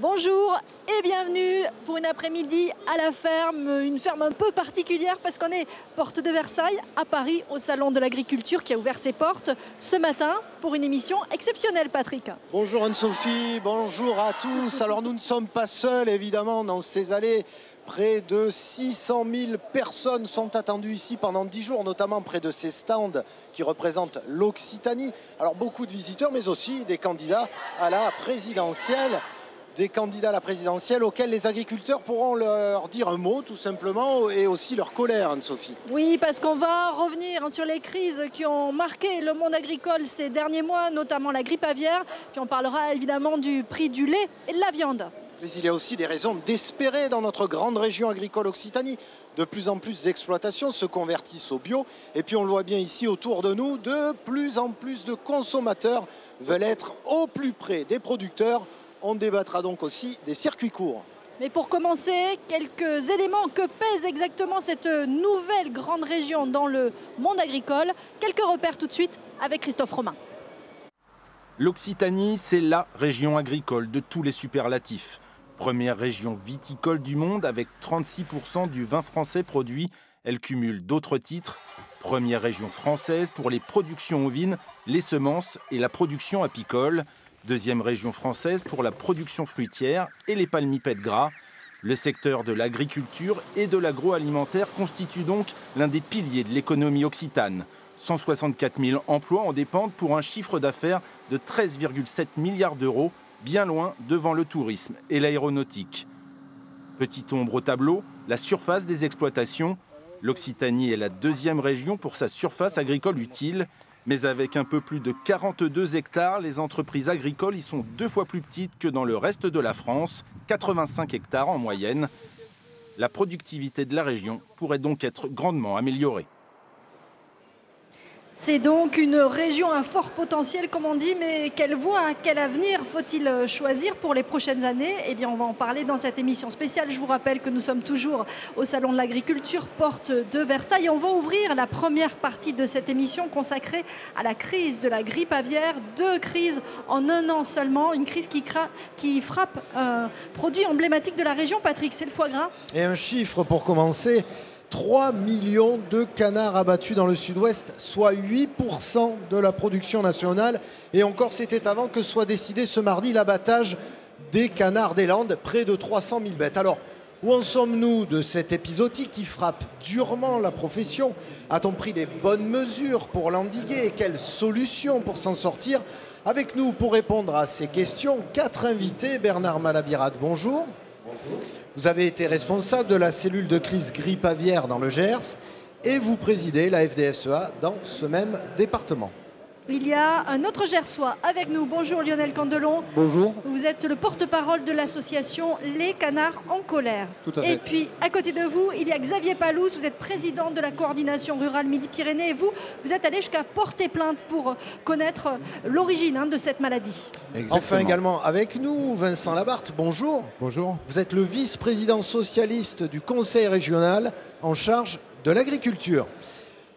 Bonjour et bienvenue pour une après-midi à la ferme, une ferme un peu particulière parce qu'on est porte de Versailles à Paris au Salon de l'Agriculture qui a ouvert ses portes ce matin pour une émission exceptionnelle, Patrick. Bonjour Anne-Sophie, bonjour à tous. Alors nous ne sommes pas seuls évidemment dans ces allées. Près de 600 000 personnes sont attendues ici pendant 10 jours, notamment près de ces stands qui représentent l'Occitanie. Alors beaucoup de visiteurs mais aussi des candidats à la présidentielle. Des candidats à la présidentielle auxquels les agriculteurs pourront leur dire un mot tout simplement et aussi leur colère, Anne-Sophie. Oui, parce qu'on va revenir sur les crises qui ont marqué le monde agricole ces derniers mois, notamment la grippe aviaire, puis on parlera évidemment du prix du lait et de la viande. Mais il y a aussi des raisons d'espérer dans notre grande région agricole Occitanie. De plus en plus d'exploitations se convertissent au bio et puis on le voit bien ici autour de nous, de plus en plus de consommateurs veulent être au plus près des producteurs. On débattra donc aussi des circuits courts. Mais pour commencer, quelques éléments. Que pèse exactement cette nouvelle grande région dans le monde agricole? Quelques repères tout de suite avec Christophe Romain. L'Occitanie, c'est la région agricole de tous les superlatifs. Première région viticole du monde avec 36% du vin français produit. Elle cumule d'autres titres. Première région française pour les productions ovines, les semences et la production apicole. Deuxième région française pour la production fruitière et les palmipèdes gras. Le secteur de l'agriculture et de l'agroalimentaire constitue donc l'un des piliers de l'économie occitane. 164 000 emplois en dépendent pour un chiffre d'affaires de 13,7 milliards d'euros, bien loin devant le tourisme et l'aéronautique. Petite ombre au tableau, la surface des exploitations. L'Occitanie est la deuxième région pour sa surface agricole utile. Mais avec un peu plus de 42 hectares, les entreprises agricoles y sont 2 fois plus petites que dans le reste de la France, 85 hectares en moyenne. La productivité de la région pourrait donc être grandement améliorée. C'est donc une région à fort potentiel, comme on dit, mais quelle voie, quel avenir faut-il choisir pour les prochaines années? Eh bien, on va en parler dans cette émission spéciale. Je vous rappelle que nous sommes toujours au Salon de l'Agriculture, porte de Versailles. Et on va ouvrir la première partie de cette émission consacrée à la crise de la grippe aviaire. 2 crises en un an seulement, une crise qui frappe un produit emblématique de la région, Patrick, c'est le foie gras. Et un chiffre pour commencer. 3 millions de canards abattus dans le sud-ouest, soit 8% de la production nationale. Et encore, c'était avant que soit décidé ce mardi l'abattage des canards des Landes, près de 300 000 bêtes. Alors, où en sommes-nous de cet épisodique qui frappe durement la profession? A-t-on pris des bonnes mesures pour l'endiguer? Et quelles solutions pour s'en sortir? Avec nous, pour répondre à ces questions, 4 invités. Bernard Malabirate, bonjour. Bonjour. Vous avez été responsable de la cellule de crise grippe aviaire dans le Gers et vous présidez la FDSEA dans ce même département. Il y a un autre Gersois avec nous. Bonjour Lionel Candelon. Bonjour. Vous êtes le porte-parole de l'association Les Canards en colère. Tout à fait. Et puis à côté de vous, il y a Xavier Palouse. Vous êtes président de la coordination rurale Midi-Pyrénées. Et vous êtes allé jusqu'à porter plainte pour connaître l'origine de cette maladie. Exactement. Enfin également avec nous, Vincent Labarthe. Bonjour. Bonjour. Vous êtes le vice-président socialiste du Conseil régional en charge de l'agriculture.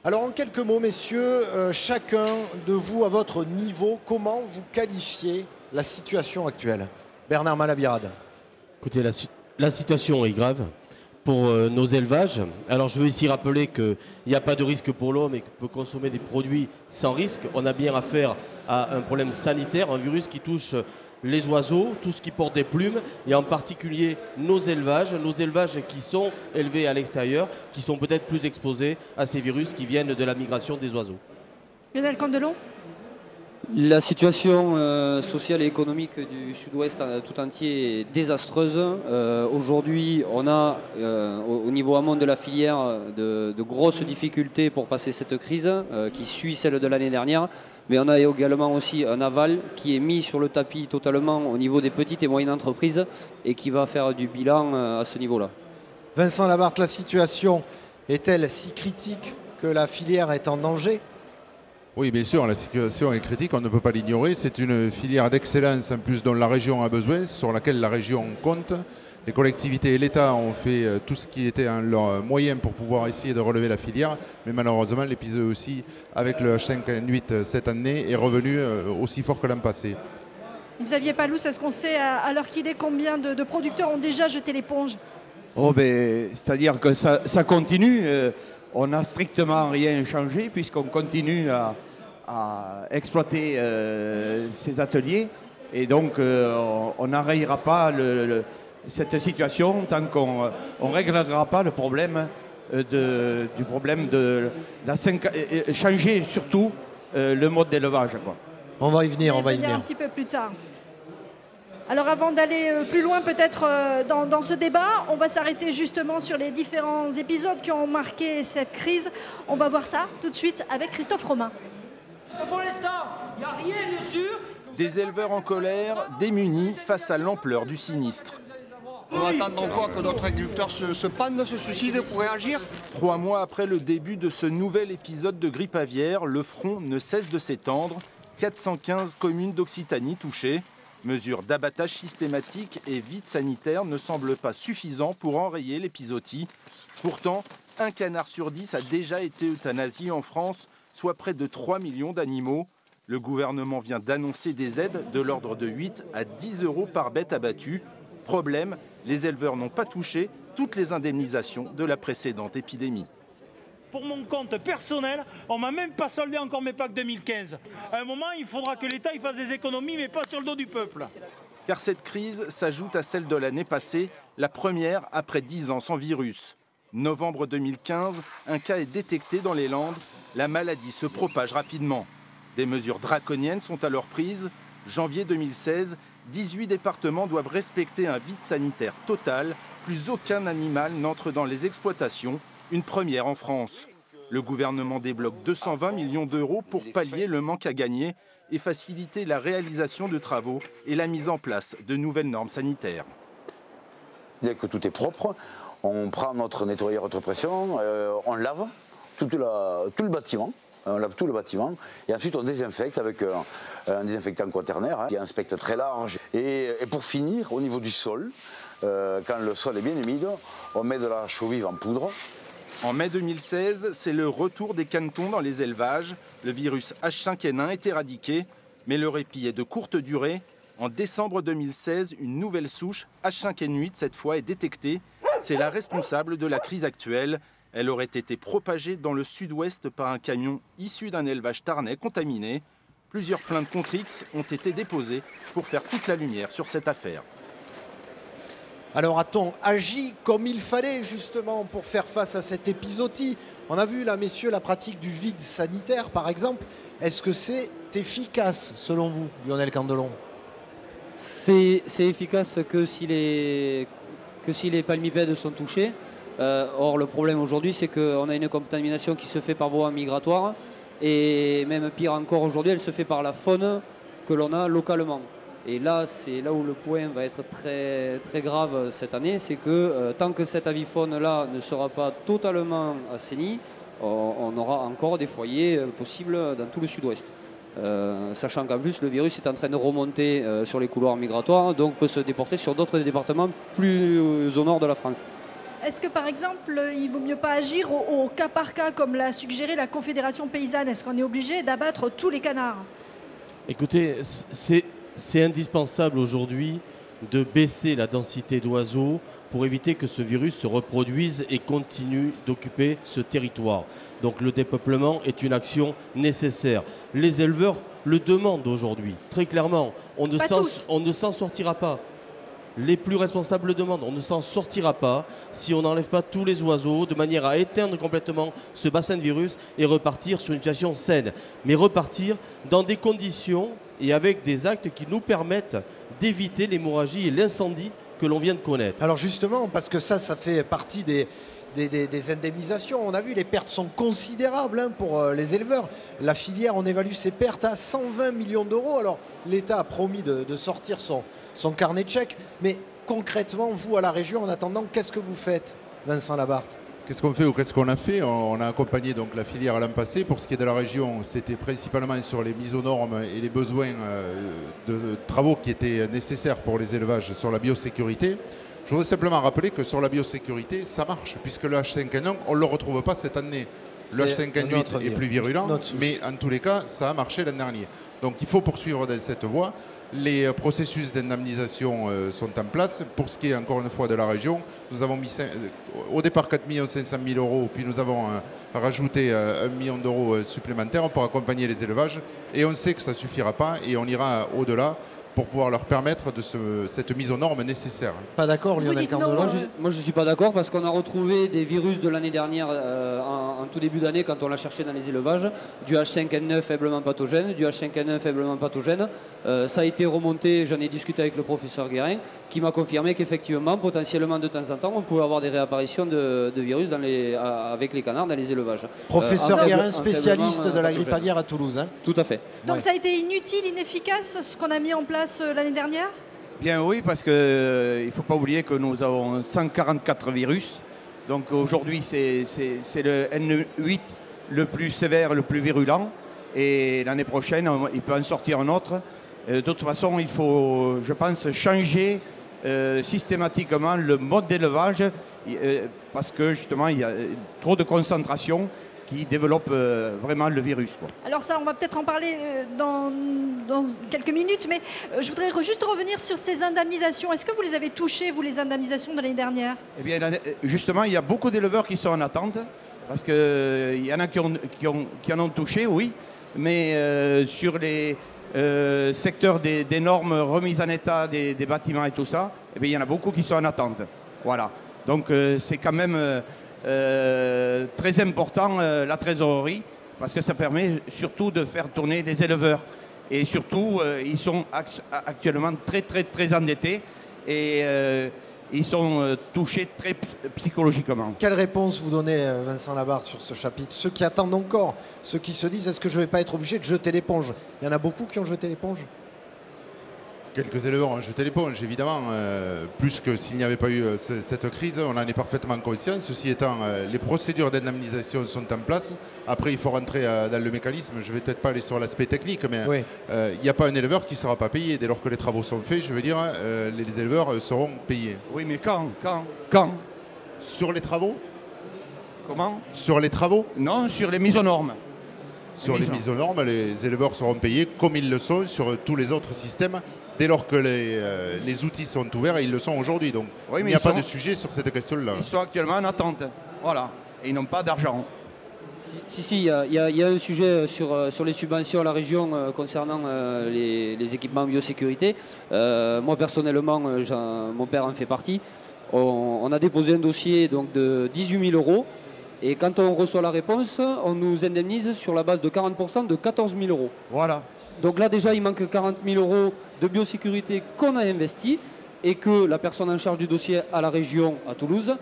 Alors en quelques mots, messieurs, chacun de vous à votre niveau, comment vous qualifiez la situation actuelle? Bernard Malabirade. Écoutez, la situation est grave pour nos élevages. Alors je veux ici rappeler qu'il n'y a pas de risque pour l'homme et qu'on peut consommer des produits sans risque. On a bien affaire à un problème sanitaire, un virus qui touche les oiseaux, tout ce qui porte des plumes, et en particulier nos élevages qui sont élevés à l'extérieur, qui sont peut-être plus exposés à ces virus qui viennent de la migration des oiseaux. Lionel Candelon. La situation sociale et économique du sud-ouest tout entier est désastreuse. Aujourd'hui, on a au niveau amont de la filière de grosses difficultés pour passer cette crise qui suit celle de l'année dernière. Mais on a également aussi un aval qui est mis sur le tapis totalement au niveau des petites et moyennes entreprises et qui va faire du bilan à ce niveau-là. Vincent Labarthe, la situation est-elle si critique que la filière est en danger? Oui, bien sûr, la situation est critique, on ne peut pas l'ignorer. C'est une filière d'excellence en plus dont la région a besoin, sur laquelle la région compte. Les collectivités et l'État ont fait tout ce qui était en leur moyen pour pouvoir essayer de relever la filière. Mais malheureusement, l'épisode aussi, avec le H5N8 cette année, est revenu aussi fort que l'an passé. Xavier Palouse, est-ce qu'on sait à l'heure qu'il est combien de producteurs ont déjà jeté l'éponge? C'est-à-dire que ça continue. On n'a strictement rien changé puisqu'on continue à exploiter ces ateliers. Et donc, on n'enrayera pas cette situation tant qu'on ne réglera pas le problème changer surtout le mode d'élevage. On va y venir, un petit peu plus tard. Alors avant d'aller plus loin peut-être dans ce débat, on va s'arrêter justement sur les différents épisodes qui ont marqué cette crise. On va voir ça tout de suite avec Christophe Romain. Pour l'instant, il n'y a rien de sûr. Des éleveurs en colère, démunis face à l'ampleur du sinistre. On attend quoi, que d'autres agriculteurs se pendent, se suicident pour réagir? 3 mois après le début de ce nouvel épisode de grippe aviaire, le front ne cesse de s'étendre. 415 communes d'Occitanie touchées. Mesures d'abattage systématique et vide sanitaire ne semblent pas suffisants pour enrayer l'épizootie. Pourtant, un canard sur 10 a déjà été euthanasié en France, soit près de 3 millions d'animaux. Le gouvernement vient d'annoncer des aides de l'ordre de 8 à 10 € par bête abattue. Problème, les éleveurs n'ont pas touché toutes les indemnisations de la précédente épidémie. Pour mon compte personnel, on ne m'a même pas soldé encore mes packs 2015. À un moment, il faudra que l'État fasse des économies, mais pas sur le dos du peuple. Car cette crise s'ajoute à celle de l'année passée, la première après 10 ans sans virus. Novembre 2015, un cas est détecté dans les Landes. La maladie se propage rapidement. Des mesures draconiennes sont alors prises. Janvier 2016, 18 départements doivent respecter un vide sanitaire total. Plus aucun animal n'entre dans les exploitations. Une première en France. Le gouvernement débloque 220 millions d'euros pour pallier le manque à gagner et faciliter la réalisation de travaux et la mise en place de nouvelles normes sanitaires. Dès que tout est propre, on prend notre nettoyeur haute pression, on lave tout le bâtiment. On lave tout le bâtiment et ensuite on désinfecte avec un désinfectant quaternaire qui a un spectre très large. Et pour finir, au niveau du sol, quand le sol est bien humide, on met de la chaux-vive en poudre. En mai 2016, c'est le retour des canetons dans les élevages. Le virus H5N1 est éradiqué, mais le répit est de courte durée. En décembre 2016, une nouvelle souche, H5N8 cette fois, est détectée. C'est la responsable de la crise actuelle. Elle aurait été propagée dans le sud-ouest par un camion issu d'un élevage tarnais contaminé. Plusieurs plaintes contre X ont été déposées pour faire toute la lumière sur cette affaire. Alors a-t-on agi comme il fallait justement pour faire face à cette épizootie? On a vu là, messieurs, la pratique du vide sanitaire par exemple. Est-ce que c'est efficace selon vous, Lionel Candelon? C'est efficace que si les palmipèdes sont touchés. Or le problème aujourd'hui c'est qu'on a une contamination qui se fait par voie migratoire et même pire encore aujourd'hui elle se fait par la faune que l'on a localement. Et là c'est là où le point va être très, très grave cette année, c'est que tant que cette avifaune là ne sera pas totalement assainie, on aura encore des foyers possibles dans tout le sud-ouest. Sachant qu'en plus le virus est en train de remonter sur les couloirs migratoires, donc peut se déporter sur d'autres départements plus au nord de la France. Est-ce que par exemple, il ne vaut mieux pas agir au cas par cas comme l'a suggéré la Confédération paysanne? Est-ce qu'on est obligé d'abattre tous les canards? Écoutez, c'est indispensable aujourd'hui de baisser la densité d'oiseaux pour éviter que ce virus se reproduise et continue d'occuper ce territoire. Donc le dépeuplement est une action nécessaire. Les éleveurs le demandent aujourd'hui, très clairement. On ne s'en sortira pas. Les plus responsables le demandent. On ne s'en sortira pas si on n'enlève pas tous les oiseaux de manière à éteindre complètement ce bassin de virus et repartir sur une situation saine. Mais repartir dans des conditions et avec des actes qui nous permettent d'éviter l'hémorragie et l'incendie que l'on vient de connaître. Alors justement, parce que ça fait partie des indemnisations. On a vu, les pertes sont considérables pour les éleveurs. La filière, on évalue ses pertes à 120 millions d'euros. Alors l'État a promis de sortir son carnet de chèques. Mais concrètement, vous, à la région, en attendant, qu'est-ce que vous faites, Vincent Labarthe? Qu'est-ce qu'on fait ou qu'est-ce qu'on a fait? On a accompagné donc la filière l'an passé. Pour ce qui est de la région, c'était principalement sur les mises aux normes et les besoins de travaux qui étaient nécessaires pour les élevages sur la biosécurité. Je voudrais simplement rappeler que sur la biosécurité, ça marche, puisque le H5N1, on ne le retrouve pas cette année. Le H5N8 est plus virulent, mais en tous les cas, ça a marché l'an dernier. Donc il faut poursuivre dans cette voie. Les processus d'indemnisation sont en place. Pour ce qui est encore une fois de la région, nous avons mis au départ 4 500 000 €, puis nous avons rajouté 1 million d'euros supplémentaires pour accompagner les élevages. Et on sait que ça ne suffira pas et on ira au-delà pour pouvoir leur permettre de cette mise aux normes nécessaire. Pas d'accord, Lionel Carnelot? Moi, je ne suis pas d'accord parce qu'on a retrouvé des virus de l'année dernière en tout début d'année quand on l'a cherché dans les élevages, du H5N9 faiblement pathogène, du H5N1 faiblement pathogène. Ça a été remonté, j'en ai discuté avec le professeur Guérin, qui m'a confirmé qu'effectivement, potentiellement de temps en temps, on pouvait avoir des réapparitions de virus avec les canards dans les élevages. Professeur Guérin, spécialiste de la grippe aviaire à Toulouse. Hein. Tout à fait. Donc ça a été inutile, inefficace ce qu'on a mis en place l'année dernière? Bien oui, parce qu'il ne faut pas oublier que nous avons 144 virus. Donc aujourd'hui, c'est le N8 le plus sévère, le plus virulent. Et l'année prochaine, il peut en sortir un autre. De toute façon, il faut, je pense, changer systématiquement le mode d'élevage parce que justement, il y a trop de concentration qui développe vraiment le virus, quoi. Alors ça, on va peut-être en parler dans quelques minutes, mais je voudrais juste revenir sur ces indemnisations. Est-ce que vous les avez touchées, vous, les indemnisations de l'année dernière? Eh bien, justement, il y a beaucoup d'éleveurs qui sont en attente, parce qu'il y en a qui en ont touché, oui, mais sur les secteurs des normes remises en état des bâtiments et tout ça, eh bien, il y en a beaucoup qui sont en attente. Voilà. Donc c'est quand même très important la trésorerie, parce que ça permet surtout de faire tourner les éleveurs. Et surtout, ils sont actuellement très endettés et ils sont touchés très psychologiquement. Quelle réponse vous donnez, Vincent Labarthe, sur ce chapitre? Ceux qui attendent encore, ceux qui se disent, est-ce que je ne vais pas être obligé de jeter l'éponge? Il y en a beaucoup qui ont jeté l'éponge? Quelques éleveurs ont jeté l'éponge, évidemment, plus que s'il n'y avait pas eu cette crise, on en est parfaitement conscient. Ceci étant, les procédures d'indemnisation sont en place. Après, il faut rentrer dans le mécanisme. Je ne vais peut-être pas aller sur l'aspect technique, mais il n'y a pas un éleveur qui ne sera pas payé. Dès lors que les travaux sont faits, je veux dire, les éleveurs seront payés. Oui, mais quand Sur les travaux? Comment? Sur les travaux? Non, sur les mises aux normes. Sur les mises aux normes, les éleveurs seront payés comme ils le sont sur tous les autres systèmes. Dès lors que les outils sont ouverts, et ils le sont aujourd'hui. Donc oui, il n'y a pas de sujet sur cette question-là. Ils sont actuellement en attente. Voilà. Et ils n'ont pas d'argent. Si, il y a un sujet sur les subventions à la région concernant les équipements biosécurité. Moi, personnellement, mon père en fait partie. On a déposé un dossier donc, de 18 000 €. Et quand on reçoit la réponse, on nous indemnise sur la base de 40% de 14 000 €. Voilà. Donc là, déjà, il manque 40 000 € de biosécurité qu'on a investi et que la personne en charge du dossier à la région, à Toulouse,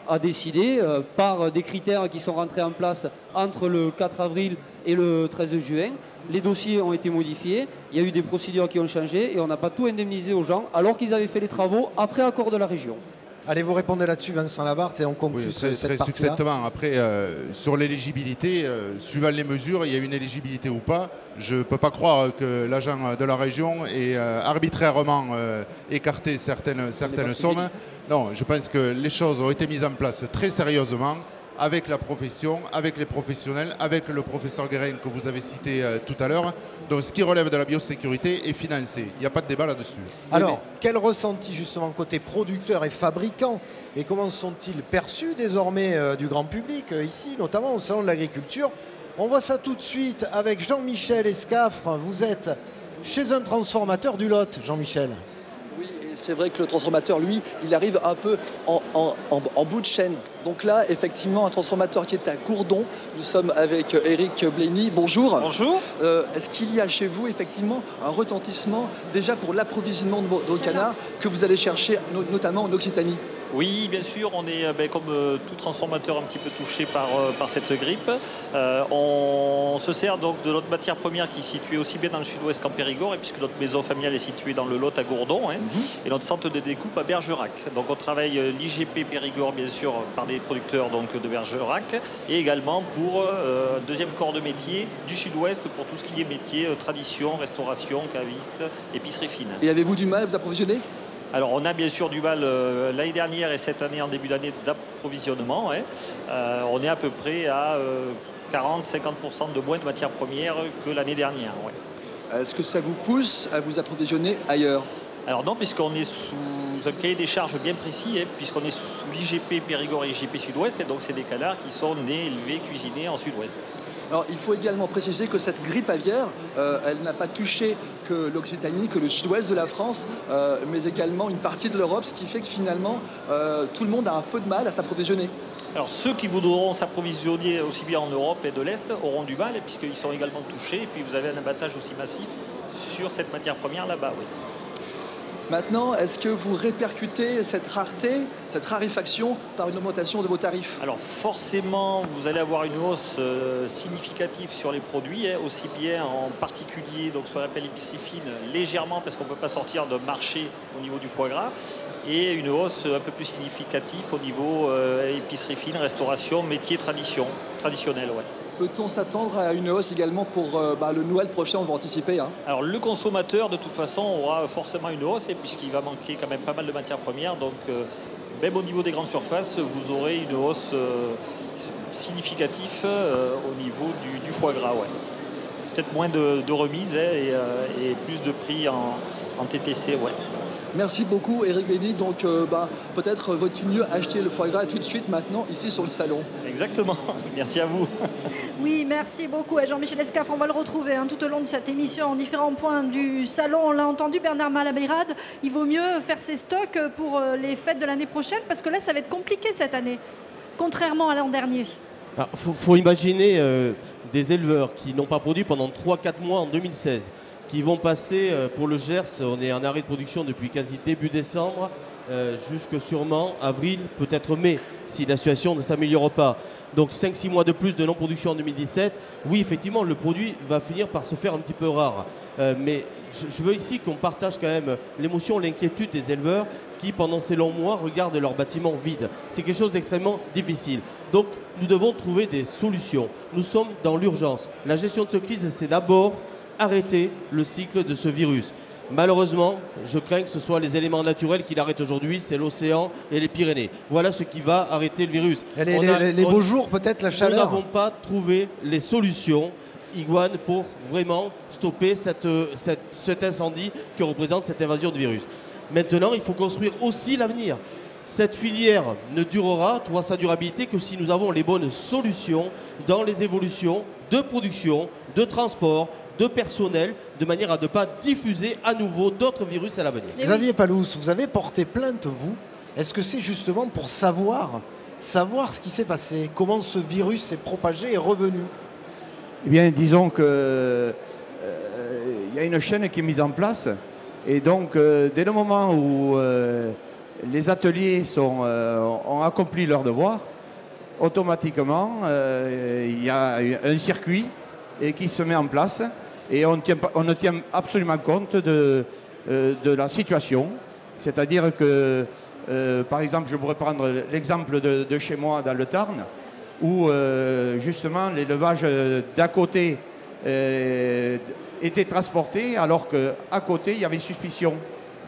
a décidé, par des critères qui sont rentrés en place entre le 4 avril et le 13 juin, les dossiers ont été modifiés, il y a eu des procédures qui ont changé et on n'a pas tout indemnisé aux gens alors qu'ils avaient fait les travaux après accord de la région. Allez, vous répondez là-dessus, Vincent Labarthe, et on conclut cette très partie-là. succinctement. Après, sur l'éligibilité, suivant les mesures, il y a une éligibilité ou pas. Je ne peux pas croire que l'agent de la région ait arbitrairement écarté certaines sommes. Non, je pense que les choses ont été mises en place très sérieusement, avec la profession, avec les professionnels, avec le professeur Guérin que vous avez cité tout à l'heure. Donc ce qui relève de la biosécurité est financé. Il n'y a pas de débat là-dessus. Alors, quel ressenti justement côté producteurs et fabricants, et comment sont-ils perçus désormais du grand public, ici, notamment au Salon de l'Agriculture? On voit ça tout de suite avec Jean-Michel Escafre. Vous êtes chez un transformateur du Lot, Jean-Michel. C'est vrai que le transformateur, lui, il arrive un peu en bout de chaîne. Donc là, effectivement, un transformateur qui est à Gourdon. Nous sommes avec Eric Blény. Bonjour. Bonjour. Est-ce qu'il y a chez vous, effectivement, un retentissement déjà pour l'approvisionnement de vos canards que vous allez chercher, notamment en Occitanie? Oui, bien sûr, on est comme tout transformateur un petit peu touché par cette grippe. On se sert donc de notre matière première qui est située aussi bien dans le sud-ouest qu'en Périgord, et puisque notre maison familiale est située dans le Lot à Gourdon, et notre centre de découpe à Bergerac. Donc on travaille l'IGP Périgord, bien sûr, par des producteurs donc, de Bergerac, et également pour un deuxième corps de métier du sud-ouest pour tout ce qui est métier tradition, restauration, caviste, épicerie fine. Et avez-vous du mal à vous approvisionner? Alors on a bien sûr du mal l'année dernière et cette année en début d'année d'approvisionnement. On est à peu près à 40-50% de moins de matières premières que l'année dernière. Ouais. Est-ce que ça vous pousse à vous approvisionner ailleurs? Alors non, puisqu'on est sous un cahier des charges bien précis, puisqu'on est sous l'IGP Périgord et l'IGP Sud-Ouest, et donc c'est des canards qui sont nés, élevés, cuisinés en Sud-Ouest. Alors il faut également préciser que cette grippe aviaire, elle n'a pas touché que l'Occitanie, que le sud-ouest de la France, mais également une partie de l'Europe, ce qui fait que finalement tout le monde a un peu de mal à s'approvisionner. Alors ceux qui voudront s'approvisionner aussi bien en Europe et de l'Est auront du mal, puisqu'ils sont également touchés, et puis vous avez un abattage aussi massif sur cette matière première là-bas. Oui. Maintenant, est-ce que vous répercutez cette rareté, cette raréfaction par une augmentation de vos tarifs? Alors forcément, vous allez avoir une hausse significative sur les produits, aussi bien en particulier, donc ce qu'on appelle l'épicerie fine, légèrement parce qu'on ne peut pas sortir de marché au niveau du foie gras, et une hausse un peu plus significative au niveau épicerie fine, restauration, métier traditionnel. Ouais. Peut-on s'attendre à une hausse également pour le Noël prochain? On va anticiper. Alors le consommateur, de toute façon, aura forcément une hausse, puisqu'il va manquer quand même pas mal de matières premières. Donc même au niveau des grandes surfaces, vous aurez une hausse significative au niveau du foie gras. Ouais. Peut-être moins de remises et plus de prix en TTC. Ouais. Merci beaucoup Éric Blény. Donc peut-être vaut-il mieux acheter le foie gras tout de suite maintenant ici sur le salon. Exactement, merci à vous. Oui, merci beaucoup à Jean-Michel Escafre. On va le retrouver tout au long de cette émission en différents points du salon. On l'a entendu, Bernard Malabirade, il vaut mieux faire ses stocks pour les fêtes de l'année prochaine parce que là, ça va être compliqué cette année, contrairement à l'an dernier. Il faut imaginer des éleveurs qui n'ont pas produit pendant 3-4 mois en 2016, qui vont passer pour le Gers, on est en arrêt de production depuis quasi début décembre, jusque sûrement avril, peut-être mai, si la situation ne s'améliore pas. Donc 5-6 mois de plus de non-production en 2017, oui, effectivement, le produit va finir par se faire un petit peu rare. Mais je veux ici qu'on partage quand même l'émotion, l'inquiétude des éleveurs qui, pendant ces longs mois, regardent leurs bâtiments vides. C'est quelque chose d'extrêmement difficile. Donc nous devons trouver des solutions. Nous sommes dans l'urgence. La gestion de cette crise, c'est d'abord arrêter le cycle de ce virus. Malheureusement, je crains que ce soit les éléments naturels qui l'arrêtent aujourd'hui, c'est l'océan et les Pyrénées. Voilà ce qui va arrêter le virus. Les beaux jours, peut-être la chaleur. Nous n'avons pas trouvé les solutions, Iguane, pour vraiment stopper cet incendie que représente cette invasion de virus. Maintenant, il faut construire aussi l'avenir. Cette filière ne durera, trouvera sa durabilité, que si nous avons les bonnes solutions dans les évolutions de production, de transport, de personnel, de manière à ne pas diffuser à nouveau d'autres virus à l'avenir. Xavier Palouse, vous avez porté plainte, vous. Est-ce que c'est justement pour savoir ce qui s'est passé, comment ce virus s'est propagé et revenu? Eh bien, disons que y a une chaîne qui est mise en place, et donc dès le moment où les ateliers ont accompli leur devoir, automatiquement il y a un circuit qui se met en place. Et on ne tient absolument compte de la situation. C'est-à-dire que, par exemple, je pourrais prendre l'exemple de chez moi dans le Tarn, où justement l'élevage d'à côté était transporté, alors qu'à côté, il y avait suspicion.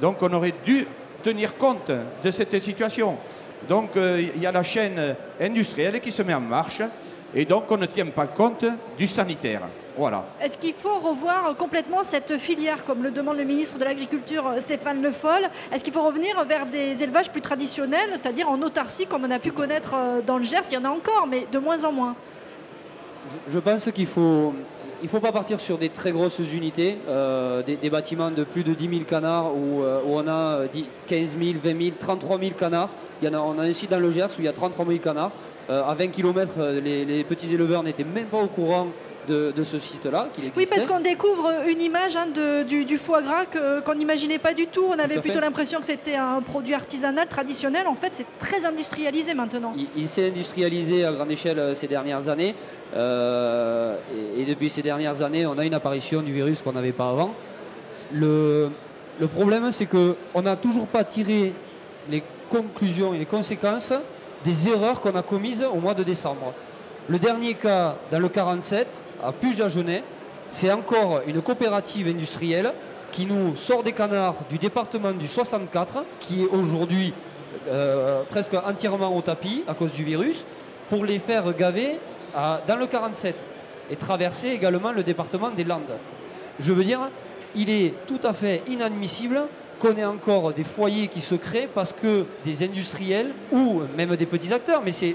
Donc on aurait dû tenir compte de cette situation. Donc il y a la chaîne industrielle qui se met en marche, et donc on ne tient pas compte du sanitaire. Voilà. Est-ce qu'il faut revoir complètement cette filière, comme le demande le ministre de l'Agriculture Stéphane Le Foll? Est-ce qu'il faut revenir vers des élevages plus traditionnels, c'est-à-dire en autarcie, comme on a pu connaître dans le Gers? Il y en a encore, mais de moins en moins. Je pense qu'il faut... Il ne faut pas partir sur des très grosses unités, des bâtiments de plus de 10 000 canards où on a 15 000, 20 000, 33 000 canards. On a un site dans le Gers où il y a 33 000 canards. À 20 km, les petits éleveurs n'étaient même pas au courant de ce site-là. Oui, parce qu'on découvre une image du foie gras qu'on n'imaginait pas du tout. On avait plutôt l'impression que c'était un produit artisanal, traditionnel. En fait, c'est très industrialisé maintenant. Il s'est industrialisé à grande échelle ces dernières années. Et depuis ces dernières années, on a une apparition du virus qu'on n'avait pas avant. Le problème, c'est qu'on n'a toujours pas tiré les conclusions et les conséquences des erreurs qu'on a commises au mois de décembre. Le dernier cas, dans le 47, à Puge-d'Agenais, c'est encore une coopérative industrielle qui nous sort des canards du département du 64, qui est aujourd'hui presque entièrement au tapis à cause du virus, pour les faire gaver dans le 47 et traverser également le département des Landes. Je veux dire, il est tout à fait inadmissible qu'on ait encore des foyers qui se créent parce que des industriels ou même des petits acteurs, mais c'est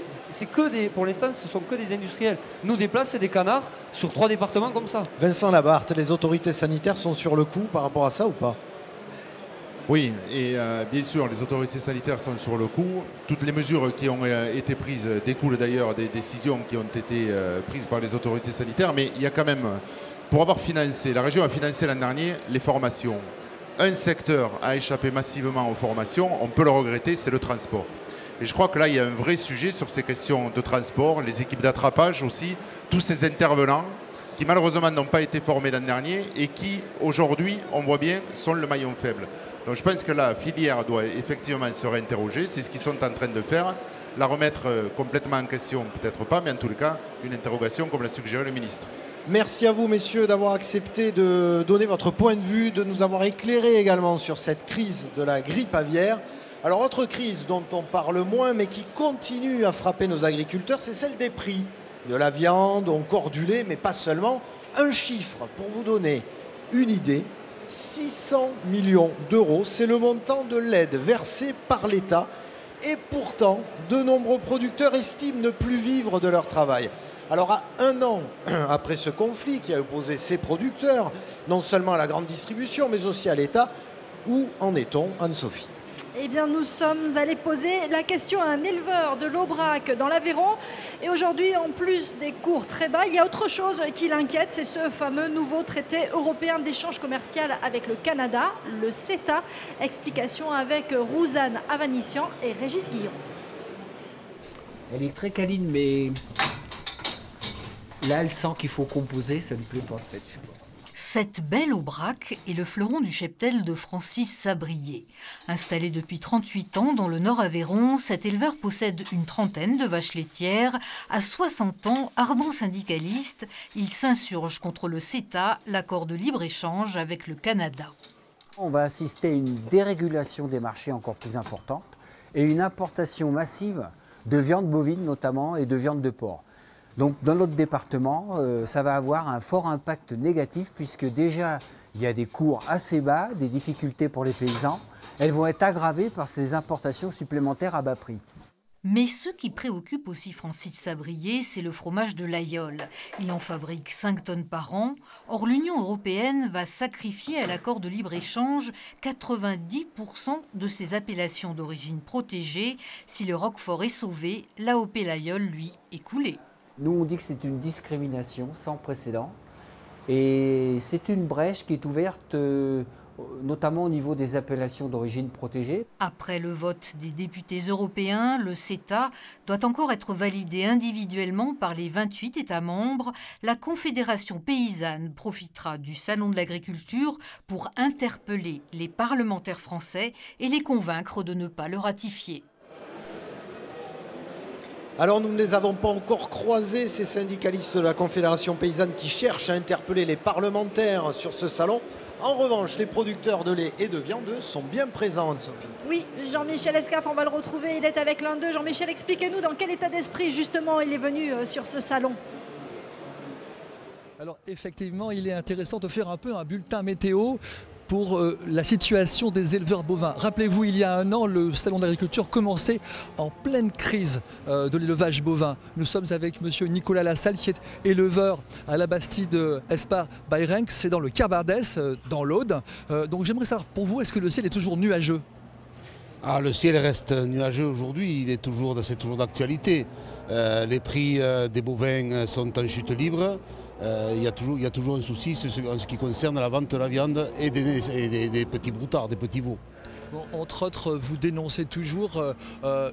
que des, pour l'instant, ce sont que des industriels, nous déplacent des canards sur 3 départements comme ça. Vincent Labarthe, les autorités sanitaires sont sur le coup par rapport à ça ou pas? Oui, et bien sûr, les autorités sanitaires sont sur le coup. Toutes les mesures qui ont été prises découlent d'ailleurs des décisions qui ont été prises par les autorités sanitaires, mais il y a quand même, pour avoir financé, la région a financé l'an dernier les formations. Un secteur a échappé massivement aux formations, on peut le regretter, c'est le transport. Et je crois que là, il y a un vrai sujet sur ces questions de transport, les équipes d'attrapage aussi, tous ces intervenants qui malheureusement n'ont pas été formés l'an dernier et qui, aujourd'hui, on voit bien, sont le maillon faible. Donc je pense que la filière doit effectivement se réinterroger, c'est ce qu'ils sont en train de faire. La remettre complètement en question, peut-être pas, mais en tout cas, une interrogation comme l'a suggéré le ministre. Merci à vous, messieurs, d'avoir accepté de donner votre point de vue, de nous avoir éclairé également sur cette crise de la grippe aviaire. Alors, autre crise dont on parle moins, mais qui continue à frapper nos agriculteurs, c'est celle des prix de la viande, encore du lait, mais pas seulement. Un chiffre pour vous donner une idée, 600 millions d'euros, c'est le montant de l'aide versée par l'État. Et pourtant, de nombreux producteurs estiment ne plus vivre de leur travail. Alors, à 1 an après ce conflit qui a opposé ces producteurs, non seulement à la grande distribution, mais aussi à l'État, où en est-on, Anne-Sophie? Eh bien, nous sommes allés poser la question à un éleveur de l'Aubrac dans l'Aveyron. Et aujourd'hui, en plus des cours très bas, il y a autre chose qui l'inquiète, c'est ce fameux nouveau traité européen d'échange commercial avec le Canada, le CETA. Explication avec Rouzanne Avanissian et Régis Guillon. Elle est très câline, mais là, elle sent qu'il faut composer, ça ne lui plaît pas peut-être. Cette belle Aubrac est le fleuron du cheptel de Francis Sabrier. Installé depuis 38 ans dans le Nord Aveyron, cet éleveur possède une trentaine de vaches laitières. À 60 ans, ardent syndicaliste, il s'insurge contre le CETA, l'accord de libre-échange avec le Canada. On va assister à une dérégulation des marchés encore plus importante et une importation massive de viande bovine notamment et de viande de porc. Donc dans notre département, ça va avoir un fort impact négatif puisque déjà il y a des cours assez bas, des difficultés pour les paysans. Elles vont être aggravées par ces importations supplémentaires à bas prix. Mais ce qui préoccupe aussi Francis Sabrier, c'est le fromage de l'Aïol. Il en fabrique 5 tonnes par an. Or, l'Union européenne va sacrifier à l'accord de libre-échange 90% de ses appellations d'origine protégée. Si le Roquefort est sauvé, l'AOP l'Aïol, lui, est coulé. Nous, on dit que c'est une discrimination sans précédent. Et c'est une brèche qui est ouverte notamment au niveau des appellations d'origine protégée. Après le vote des députés européens, le CETA doit encore être validé individuellement par les 28 États membres. La Confédération paysanne profitera du Salon de l'agriculture pour interpeller les parlementaires français et les convaincre de ne pas le ratifier. Alors nous ne les avons pas encore croisés, ces syndicalistes de la Confédération paysanne qui cherchent à interpeller les parlementaires sur ce salon. En revanche, les producteurs de lait et de viande sont bien présents, Anne-Sophie. Oui, Jean-Michel Escaf, on va le retrouver, il est avec l'un d'eux. Jean-Michel, expliquez-nous dans quel état d'esprit justement il est venu sur ce salon. Alors effectivement, il est intéressant de faire un peu un bulletin météo pour la situation des éleveurs bovins. Rappelez-vous, il y a 1 an, le salon de l'agriculture commençait en pleine crise de l'élevage bovin. Nous sommes avec monsieur Nicolas Lassalle, qui est éleveur à la Bastide Espar-Bayrenx, c'est dans le Cabardès, dans l'Aude. Donc j'aimerais savoir, pour vous, est-ce que le ciel est toujours nuageux ? Ah, le ciel reste nuageux aujourd'hui, c'est toujours d'actualité. Les prix des bovins sont en chute libre. Il y a toujours un souci en ce qui concerne la vente de la viande et des petits broutards, des petits veaux. Bon, entre autres, vous dénoncez toujours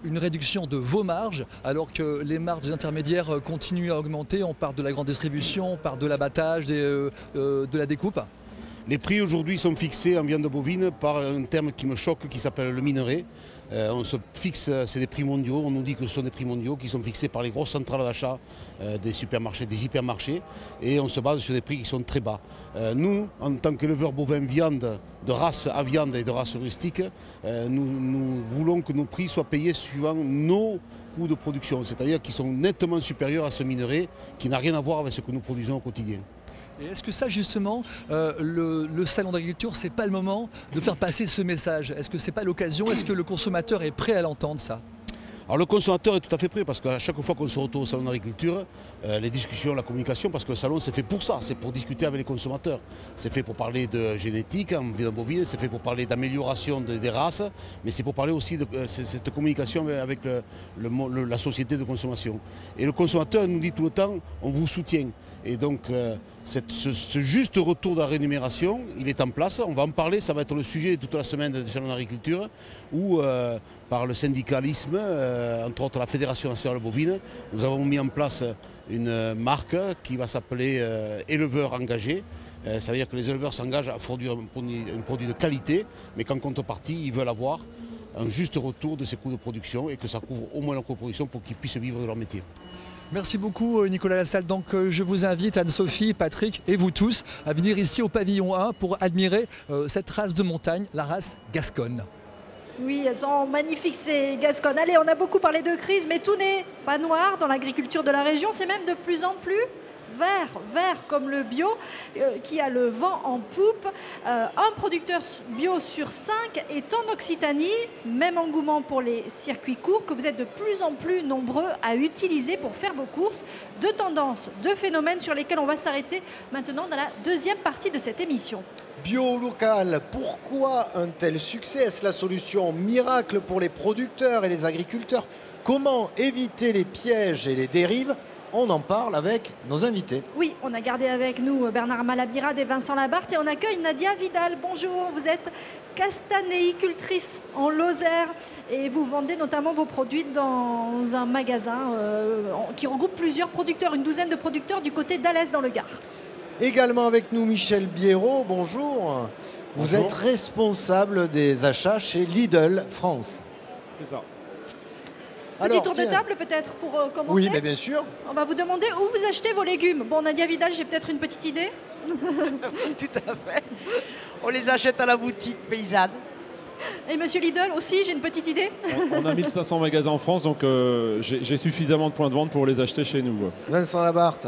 une réduction de vos marges, alors que les marges des intermédiaires continuent à augmenter. On parle de la grande distribution, on parle de l'abattage, de la découpe. Les prix aujourd'hui sont fixés en viande bovine par un terme qui me choque, qui s'appelle le minerai. On se fixe, c'est des prix mondiaux, on nous dit que ce sont des prix mondiaux qui sont fixés par les grosses centrales d'achat des supermarchés, des hypermarchés, et on se base sur des prix qui sont très bas. Nous, en tant qu'éleveurs bovins viande, de race à viande et de race rustique, nous voulons que nos prix soient payés suivant nos coûts de production, c'est-à-dire qu'ils sont nettement supérieurs à ce minerai qui n'a rien à voir avec ce que nous produisons au quotidien. Et est-ce que ça, justement, le salon d'agriculture, c'est pas le moment de faire passer ce message? Est-ce que c'est pas l'occasion? Est-ce que le consommateur est prêt à l'entendre, ça? Alors le consommateur est tout à fait prêt parce qu'à chaque fois qu'on se retrouve au salon d'agriculture, les discussions, la communication, parce que le salon c'est fait pour ça, c'est pour discuter avec les consommateurs. C'est fait pour parler de génétique en viande bovine, c'est fait pour parler d'amélioration des races, mais c'est pour parler aussi de cette communication avec la société de consommation. Et le consommateur nous dit tout le temps, on vous soutient. Et donc ce juste retour de la rémunération, il est en place, on va en parler, ça va être le sujet toute la semaine du salon d'agriculture, où par le syndicalisme, entre autres la Fédération nationale bovine, nous avons mis en place une marque qui va s'appeler éleveurs engagés. Ça veut dire que les éleveurs s'engagent à produire un produit de qualité, mais qu'en contrepartie, ils veulent avoir un juste retour de ces coûts de production et que ça couvre au moins leur coût de production pour qu'ils puissent vivre de leur métier. Merci beaucoup Nicolas Lassalle. Donc je vous invite, Anne-Sophie, Patrick et vous tous à venir ici au pavillon 1 pour admirer cette race de montagne, la race gasconne. Oui, elles sont magnifiques ces gasconnes. Allez, on a beaucoup parlé de crise, mais tout n'est pas noir dans l'agriculture de la région. C'est même de plus en plus vert comme le bio qui a le vent en poupe. Un producteur bio sur 5 est en Occitanie. Même engouement pour les circuits courts que vous êtes de plus en plus nombreux à utiliser pour faire vos courses. Deux tendances, deux phénomènes sur lesquels on va s'arrêter maintenant dans la deuxième partie de cette émission. Bio local, pourquoi un tel succès? Est-ce la solution miracle pour les producteurs et les agriculteurs? Comment éviter les pièges et les dérives? On en parle avec nos invités. Oui, on a gardé avec nous Bernard Malabirade et Vincent Labarthe et on accueille Nadia Vidal. Bonjour, vous êtes castanéicultrice en Lozère et vous vendez notamment vos produits dans un magasin qui regroupe plusieurs producteurs, une douzaine de producteurs du côté d'Alès dans le Gard. Également avec nous Michel Biérot, bonjour. Vous êtes responsable des achats chez Lidl France. C'est ça. Petit tour de table peut-être pour commencer. Oui, mais bien sûr. On va vous demander où vous achetez vos légumes. Bon, Nadia Vidal, j'ai peut-être une petite idée. Oui, tout à fait. On les achète à la boutique paysanne. Et Monsieur Lidl aussi, j'ai une petite idée. On a 1500 magasins en France, donc j'ai suffisamment de points de vente pour les acheter chez nous. Vincent Labarthe.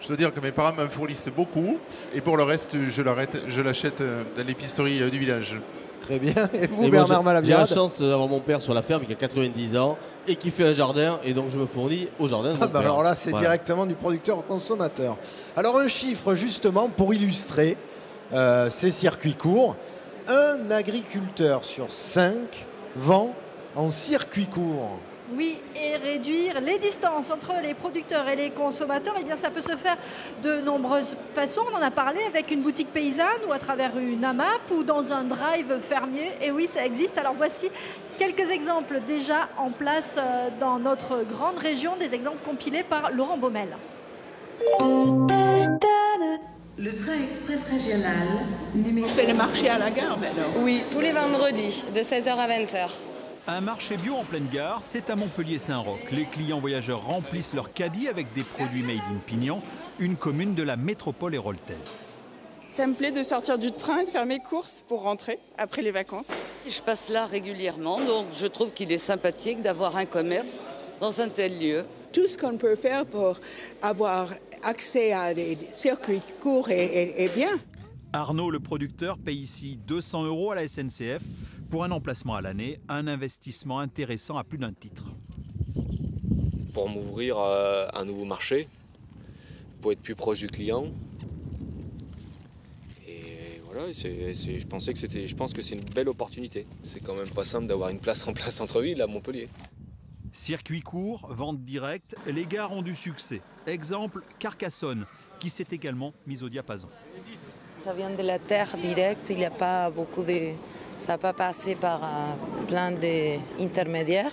Je dois dire que mes parents m'en fournissent beaucoup et pour le reste, je l'achète dans l'épicerie du village. Très bien. Et vous, Bernard Malabirade? J'ai la chance d'avoir mon père sur la ferme qui a 90 ans et qui fait un jardin et donc je me fournis au jardin de mon père. Alors là, c'est voilà. directement du producteur au consommateur. Alors un chiffre justement pour illustrer ces circuits courts. Un agriculteur sur 5 vend en circuit court. Oui, et réduire les distances entre les producteurs et les consommateurs, eh bien, ça peut se faire de nombreuses façons. On en a parlé avec une boutique paysanne ou à travers une AMAP ou dans un drive fermier. Et oui, ça existe. Alors voici quelques exemples déjà en place dans notre grande région, des exemples compilés par Laurent Baumel. Le train express régional numéro... On fait le marché à la gare maintenant. Oui, tous les vendredis, de 16h à 20h. Un marché bio en pleine gare, c'est à Montpellier-Saint-Roch. Les clients voyageurs remplissent leur caddie avec des produits made in Pignan, une commune de la métropole héroltaise. Ça me plaît de sortir du train et de faire mes courses pour rentrer après les vacances. Je passe là régulièrement, donc je trouve qu'il est sympathique d'avoir un commerce dans un tel lieu. Tout ce qu'on peut faire pour avoir accès à des circuits courts est bien. Arnaud, le producteur, paye ici 200 € à la SNCF pour un emplacement à l'année, un investissement intéressant à plus d'un titre. Pour m'ouvrir un nouveau marché, pour être plus proche du client. Et voilà, je pense que c'est une belle opportunité. C'est quand même pas simple d'avoir une place en plein centre-ville à Montpellier. Circuit court, vente directe, les gares ont du succès. Exemple, Carcassonne, qui s'est également mise au diapason. Ça vient de la terre directe, il n'y a pas beaucoup de... Ça n'a pas passé par plein d'intermédiaires.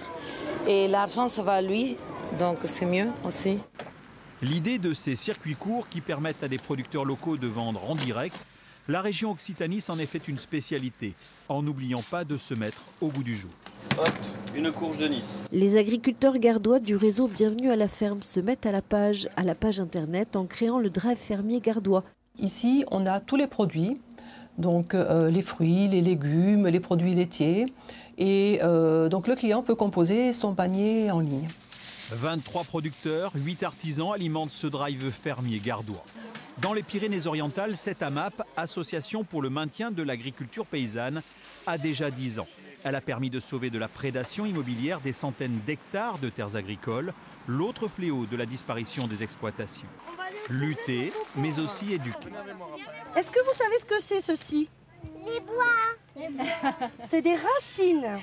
Et l'argent, ça va à lui, donc c'est mieux aussi. L'idée de ces circuits courts qui permettent à des producteurs locaux de vendre en direct, la région Occitanie s'en est fait une spécialité, en n'oubliant pas de se mettre au goût du jour. Hop, une courge de Nice. Les agriculteurs gardois du réseau Bienvenue à la ferme se mettent à la page internet en créant le drive fermier gardois. Ici, on a tous les produits, donc les fruits, les légumes, les produits laitiers. Et donc le client peut composer son panier en ligne. 23 producteurs, 8 artisans alimentent ce drive fermier gardois. Dans les Pyrénées-Orientales, cette AMAP, Association pour le maintien de l'agriculture paysanne, a déjà 10 ans. Elle a permis de sauver de la prédation immobilière des centaines d'hectares de terres agricoles, l'autre fléau de la disparition des exploitations. Lutter, mais aussi éduquer. Est-ce que vous savez ce que c'est ceci? Les bois. C'est des racines.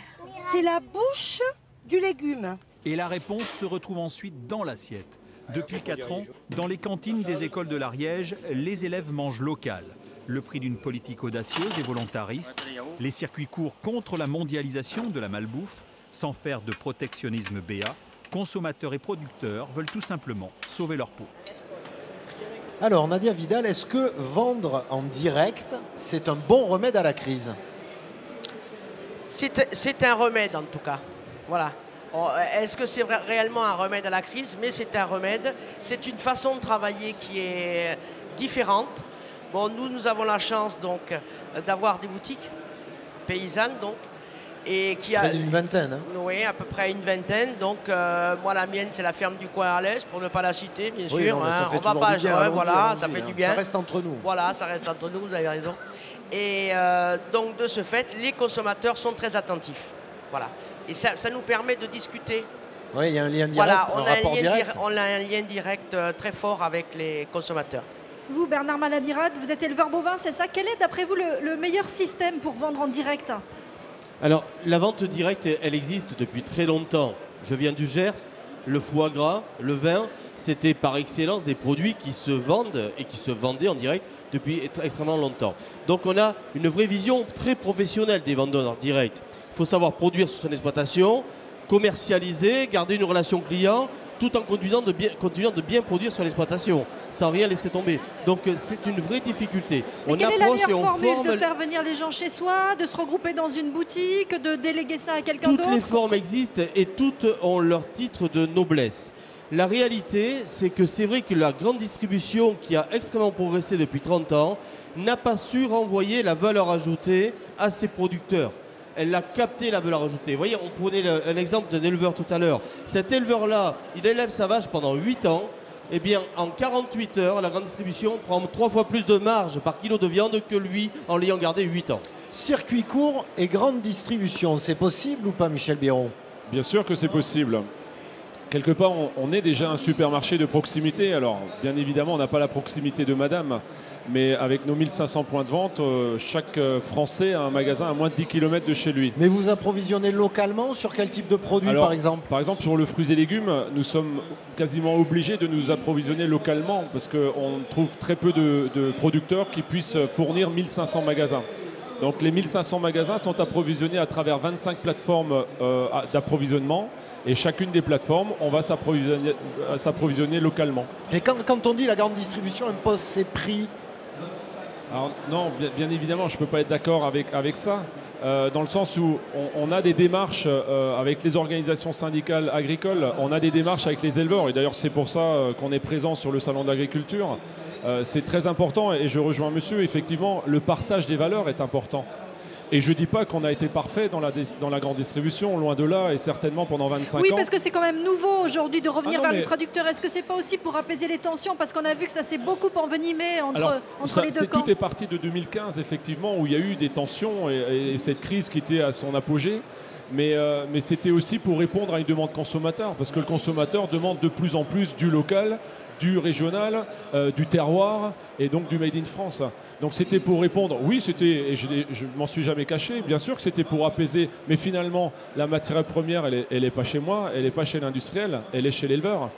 C'est la bouche du légume. Et la réponse se retrouve ensuite dans l'assiette. Depuis 4 ans, dans les cantines des écoles de l'Ariège, les élèves mangent local. Le prix d'une politique audacieuse et volontariste, les circuits courts contre la mondialisation de la malbouffe, sans faire de protectionnisme béat, consommateurs et producteurs veulent tout simplement sauver leur peau. Alors Nadia Vidal, est-ce que vendre en direct, c'est un bon remède à la crise? C'est un remède en tout cas. Voilà. Est-ce que c'est réellement un remède à la crise? Mais c'est un remède. C'est une façon de travailler qui est différente. Bon, nous avons la chance donc d'avoir des boutiques paysannes donc et qui a près d'une vingtaine. Hein. Oui, à peu près une vingtaine. Donc moi la mienne c'est la ferme du coin à l'Est pour ne pas la citer bien oui, sûr. Non, hein. On va pas voilà, ça fait du bien. Ça reste entre nous. Voilà, ça reste entre nous. Vous avez raison. Et donc de ce fait, les consommateurs sont très attentifs. Voilà. Et ça nous permet de discuter. Oui, il y a un lien direct. Voilà, on a un lien direct très fort avec les consommateurs. Vous, Bernard Malabirat, vous êtes éleveur bovin, c'est ça? Quel est, d'après vous, le meilleur système pour vendre en direct? Alors, la vente directe, elle existe depuis très longtemps. Je viens du Gers, le foie gras, le vin, c'était par excellence des produits qui se vendent et qui se vendaient en direct depuis extrêmement longtemps. Donc, on a une vraie vision très professionnelle des vendeurs en direct. Il faut savoir produire sur son exploitation, commercialiser, garder une relation client, tout en continuant de bien produire sur l'exploitation, sans rien laisser tomber. Donc c'est une vraie difficulté. Mais quelle est la meilleure formule? De faire venir les gens chez soi, de se regrouper dans une boutique, de déléguer ça à quelqu'un d'autre? Toutes les formes existent et toutes ont leur titre de noblesse. La réalité, c'est que c'est vrai que la grande distribution, qui a extrêmement progressé depuis 30 ans, n'a pas su renvoyer la valeur ajoutée à ses producteurs. Elle a capté la valeur ajoutée. Vous voyez, on prenait un exemple d'un éleveur tout à l'heure. Cet éleveur-là, il élève sa vache pendant 8 ans. Eh bien, en 48 heures, la grande distribution prend 3 fois plus de marge par kilo de viande que lui en l'ayant gardé 8 ans. Circuit court et grande distribution, c'est possible ou pas, Michel Biron? Bien sûr que c'est possible. Quelque part, on est déjà un supermarché de proximité. Alors, bien évidemment, on n'a pas la proximité de madame. Mais avec nos 1500 points de vente, chaque Français a un magasin à moins de 10 km de chez lui. Mais vous approvisionnez localement sur quel type de produit, par exemple? Par exemple, sur le fruits et légumes, nous sommes quasiment obligés de nous approvisionner localement parce qu'on trouve très peu de producteurs qui puissent fournir 1500 magasins. Donc les 1500 magasins sont approvisionnés à travers 25 plateformes d'approvisionnement. Et chacune des plateformes, on va s'approvisionner localement. Mais quand on dit la grande distribution impose ses prix? Alors, non, bien évidemment, je ne peux pas être d'accord avec ça, dans le sens où on a des démarches avec les organisations syndicales agricoles, on a des démarches avec les éleveurs, et d'ailleurs c'est pour ça qu'on est présent sur le salon de l'agriculture. C'est très important, et je rejoins monsieur, effectivement, le partage des valeurs est important. Et je ne dis pas qu'on a été parfait dans la grande distribution, loin de là, et certainement pendant 25 ans. Oui, parce que c'est quand même nouveau aujourd'hui de revenir vers le producteur. Est-ce que ce n'est pas aussi pour apaiser les tensions? Parce qu'on a vu que ça s'est beaucoup envenimé entre les deux camps. Tout est parti de 2015, effectivement, où il y a eu des tensions et cette crise qui était à son apogée. Mais c'était aussi pour répondre à une demande consommateur, parce que le consommateur demande de plus en plus du local, du régional, du terroir et donc du Made in France. Donc c'était pour répondre, oui, c'était, et je m'en suis jamais caché, bien sûr que c'était pour apaiser, mais finalement la matière première, elle est pas chez moi, elle n'est pas chez l'industriel, elle est chez l'éleveur.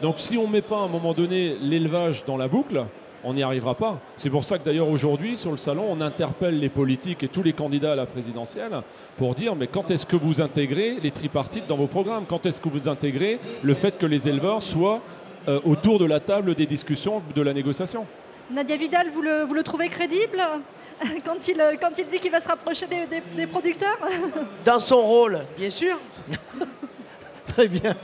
Donc si on ne met pas à un moment donné l'élevage dans la boucle, on n'y arrivera pas. C'est pour ça que d'ailleurs aujourd'hui sur le salon, on interpelle les politiques et tous les candidats à la présidentielle pour dire mais quand est-ce que vous intégrez les tripartites dans vos programmes? Quand est-ce que vous intégrez le fait que les éleveurs soient autour de la table des discussions, de la négociation? Nadia Vidal, vous le trouvez crédible quand il dit qu'il va se rapprocher des producteurs? Dans son rôle, bien sûr. Très bien.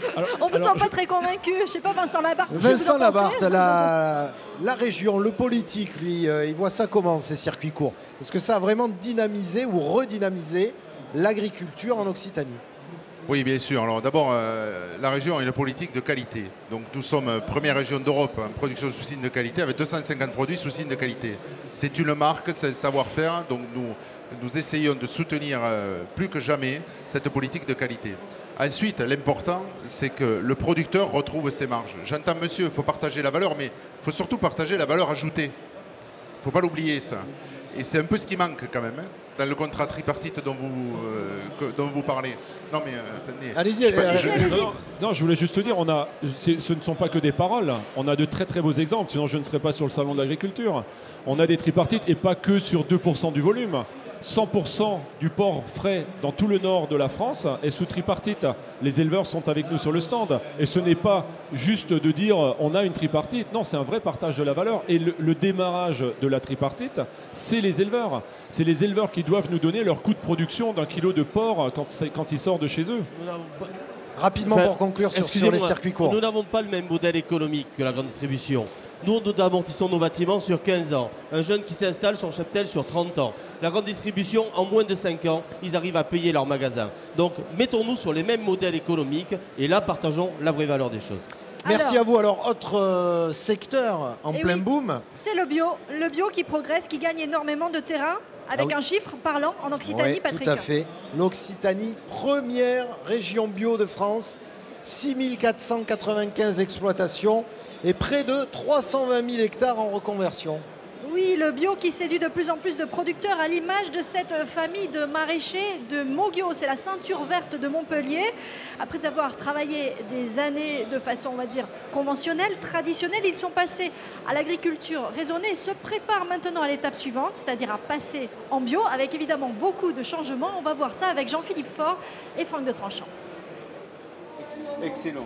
On ne vous sent pas très convaincu. Je ne sais pas, Vincent Labarthe. Vincent Labarthe, la région, le politique, lui, il voit ça comment, ces circuits courts? Est-ce que ça a vraiment dynamisé ou redynamisé l'agriculture en Occitanie? Oui, bien sûr. Alors d'abord, la région a une politique de qualité. Donc nous sommes première région d'Europe en production sous signe de qualité avec 250 produits sous signe de qualité. C'est une marque, c'est le savoir-faire. Donc nous essayons de soutenir plus que jamais cette politique de qualité. Ensuite, l'important, c'est que le producteur retrouve ses marges. J'entends monsieur, il faut partager la valeur, mais il faut surtout partager la valeur ajoutée. Il ne faut pas l'oublier, ça. Et c'est un peu ce qui manque quand même, hein, dans le contrat tripartite dont vous parlez. Non mais attendez. Allez-y, allez-y. Non, je voulais juste te dire, ce ne sont pas que des paroles. On a de très très beaux exemples, sinon je ne serais pas sur le salon de l'agriculture. On a des tripartites et pas que sur 2% du volume. 100% du porc frais dans tout le nord de la France est sous tripartite. Les éleveurs sont avec nous sur le stand. Et ce n'est pas juste de dire on a une tripartite. Non, c'est un vrai partage de la valeur. Et le démarrage de la tripartite, c'est les éleveurs. C'est les éleveurs qui doivent nous donner leur coût de production d'un kilo de porc quand il sort de chez eux. Rapidement pour conclure sur les circuits courts. Nous n'avons pas le même modèle économique que la grande distribution. Nous amortissons nos bâtiments sur 15 ans. Un jeune qui s'installe sur Cheptel sur 30 ans. La grande distribution, en moins de 5 ans, ils arrivent à payer leur magasin. Donc, mettons-nous sur les mêmes modèles économiques et là, partageons la vraie valeur des choses. Merci à vous. Alors, autre secteur en plein boom. C'est le bio qui progresse, qui gagne énormément de terrain. Avec un chiffre parlant en Occitanie, Patrick. Tout à fait. L'Occitanie, première région bio de France. 6 495 exploitations et près de 320 000 hectares en reconversion. Oui, le bio qui séduit de plus en plus de producteurs à l'image de cette famille de maraîchers de Moguio. C'est la ceinture verte de Montpellier. Après avoir travaillé des années de façon, on va dire, conventionnelle, traditionnelle, ils sont passés à l'agriculture raisonnée et se préparent maintenant à l'étape suivante, c'est-à-dire à passer en bio avec évidemment beaucoup de changements. On va voir ça avec Jean-Philippe Faure et Franck de Tranchant. Excellent.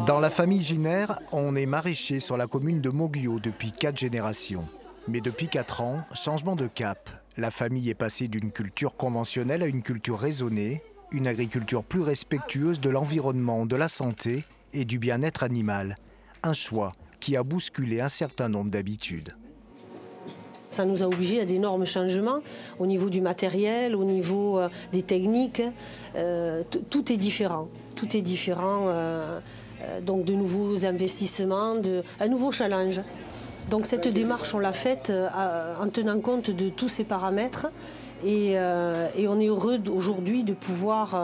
Dans la famille Giner, on est maraîcher sur la commune de Moguio depuis 4 générations. Mais depuis 4 ans, changement de cap. La famille est passée d'une culture conventionnelle à une culture raisonnée, une agriculture plus respectueuse de l'environnement, de la santé et du bien-être animal. Un choix qui a bousculé un certain nombre d'habitudes. Ça nous a obligés à d'énormes changements au niveau du matériel, au niveau des techniques. Tout est différent. Tout est différent. Donc de nouveaux investissements, un nouveau challenge. Donc cette démarche, on l'a faite en tenant compte de tous ces paramètres. Et on est heureux aujourd'hui de pouvoir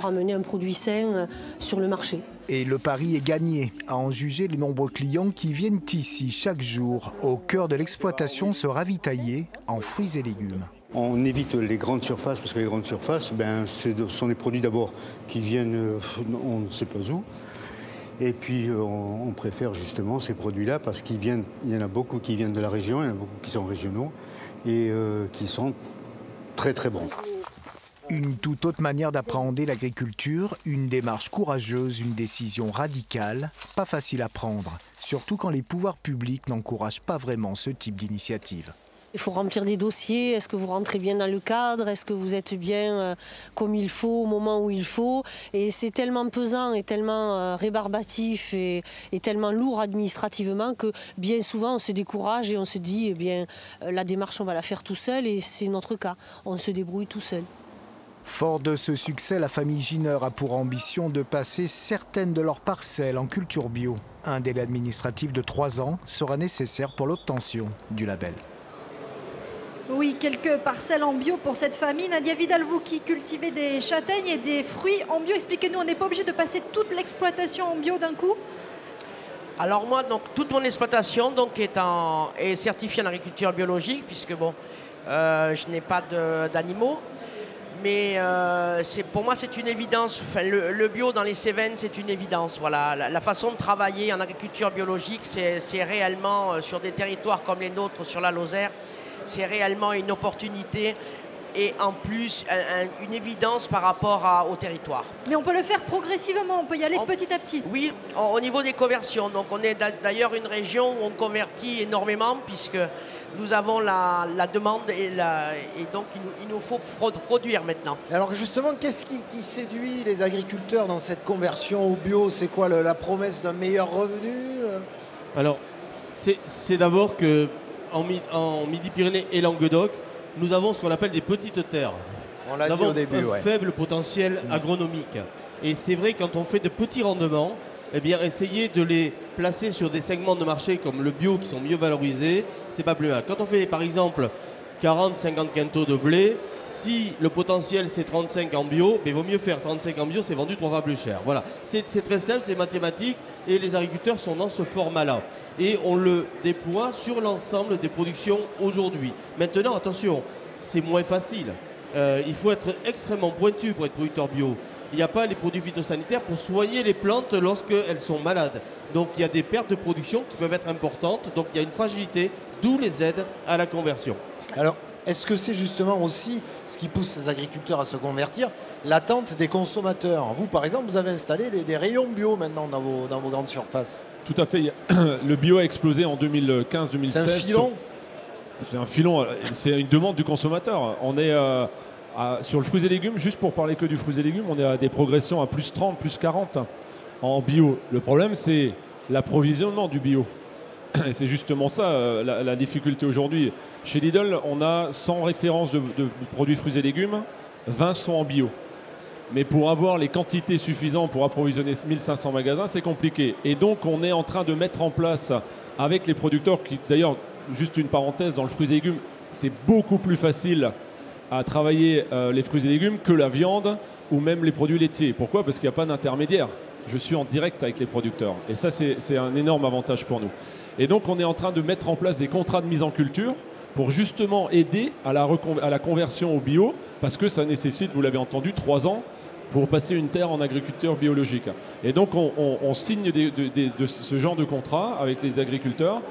amener un produit sain sur le marché. Et le pari est gagné, à en juger les nombreux clients qui viennent ici chaque jour, au cœur de l'exploitation, se ravitailler en fruits et légumes. On évite les grandes surfaces, parce que les grandes surfaces, ce sont des produits d'abord qui viennent, on ne sait pas où. Et puis on préfère justement ces produits-là parce qu'il y en a beaucoup qui viennent de la région, il y en a beaucoup qui sont régionaux et qui sont très très bons. Une toute autre manière d'appréhender l'agriculture, une démarche courageuse, une décision radicale, pas facile à prendre, surtout quand les pouvoirs publics n'encouragent pas vraiment ce type d'initiative. Il faut remplir des dossiers, est-ce que vous rentrez bien dans le cadre, est-ce que vous êtes bien comme il faut, au moment où il faut. Et c'est tellement pesant et tellement rébarbatif et tellement lourd administrativement que bien souvent on se décourage et on se dit, eh bien, la démarche on va la faire tout seul et c'est notre cas, on se débrouille tout seul. Fort de ce succès, la famille Giner a pour ambition de passer certaines de leurs parcelles en culture bio. Un délai administratif de 3 ans sera nécessaire pour l'obtention du label. Oui, quelques parcelles en bio pour cette famille. Nadia Vidal, vous qui cultivez des châtaignes et des fruits en bio, expliquez-nous, on n'est pas obligé de passer toute l'exploitation en bio d'un coup? Alors moi, donc, toute mon exploitation est certifiée en agriculture biologique, puisque bon, je n'ai pas d'animaux. Mais pour moi, c'est une évidence. Enfin, le bio dans les Cévennes, c'est une évidence. Voilà. La façon de travailler en agriculture biologique, c'est réellement, sur des territoires comme les nôtres, sur la Lozère, c'est réellement une opportunité et en plus une évidence par rapport au territoire. Mais on peut le faire progressivement, on peut y aller petit à petit. Oui, au niveau des conversions. Donc on est d'ailleurs une région où on convertit énormément puisque nous avons la demande et donc il nous faut produire maintenant. Alors justement, qu'est-ce qui séduit les agriculteurs dans cette conversion au bio? C'est quoi la promesse d'un meilleur revenu? Alors, c'est d'abord que en Midi-Pyrénées et Languedoc, nous avons ce qu'on appelle des petites terres. On l'a nous dit avons au début, un faible potentiel agronomique. Et c'est vrai, quand on fait de petits rendements, eh bien, essayer de les placer sur des segments de marché comme le bio qui sont mieux valorisés, c'est pas plus mal. Quand on fait par exemple 40-50 quintaux de blé, si le potentiel c'est 35 en bio, il vaut mieux faire 35 en bio, c'est vendu 3 fois plus cher. Voilà, c'est très simple, c'est mathématique et les agriculteurs sont dans ce format-là. Et on le déploie sur l'ensemble des productions aujourd'hui. Maintenant, attention, c'est moins facile. Il faut être extrêmement pointu pour être producteur bio. Il n'y a pas les produits phytosanitaires pour soigner les plantes lorsqu'elles sont malades. Donc il y a des pertes de production qui peuvent être importantes. Donc il y a une fragilité, d'où les aides à la conversion. Alors, est-ce que c'est justement aussi ce qui pousse les agriculteurs à se convertir, l'attente des consommateurs? Vous, par exemple, vous avez installé des rayons bio maintenant dans vos grandes surfaces. Tout à fait. Le bio a explosé en 2015-2016. C'est un filon. C'est un filon, c'est une demande du consommateur. On est sur le fruits et légumes, juste pour parler que du fruits et légumes, on est à des progressions à plus 30, plus 40 en bio. Le problème, c'est l'approvisionnement du bio. Et c'est justement ça la difficulté aujourd'hui. Chez Lidl, on a 100 références de produits fruits et légumes, 20 sont en bio. Mais pour avoir les quantités suffisantes pour approvisionner 1500 magasins, c'est compliqué. Et donc, on est en train de mettre en place avec les producteurs, qui d'ailleurs, juste une parenthèse, dans le fruits et légumes, c'est beaucoup plus facile à travailler les fruits et légumes que la viande ou même les produits laitiers. Pourquoi? Parce qu'il n'y a pas d'intermédiaire. Je suis en direct avec les producteurs. Et ça, c'est un énorme avantage pour nous. Et donc, on est en train de mettre en place des contrats de mise en culture pour justement aider à la conversion au bio, parce que ça nécessite, vous l'avez entendu, 3 ans pour passer une terre en agriculture biologique. Et donc, on signe de ce genre de contrat avec les agriculteurs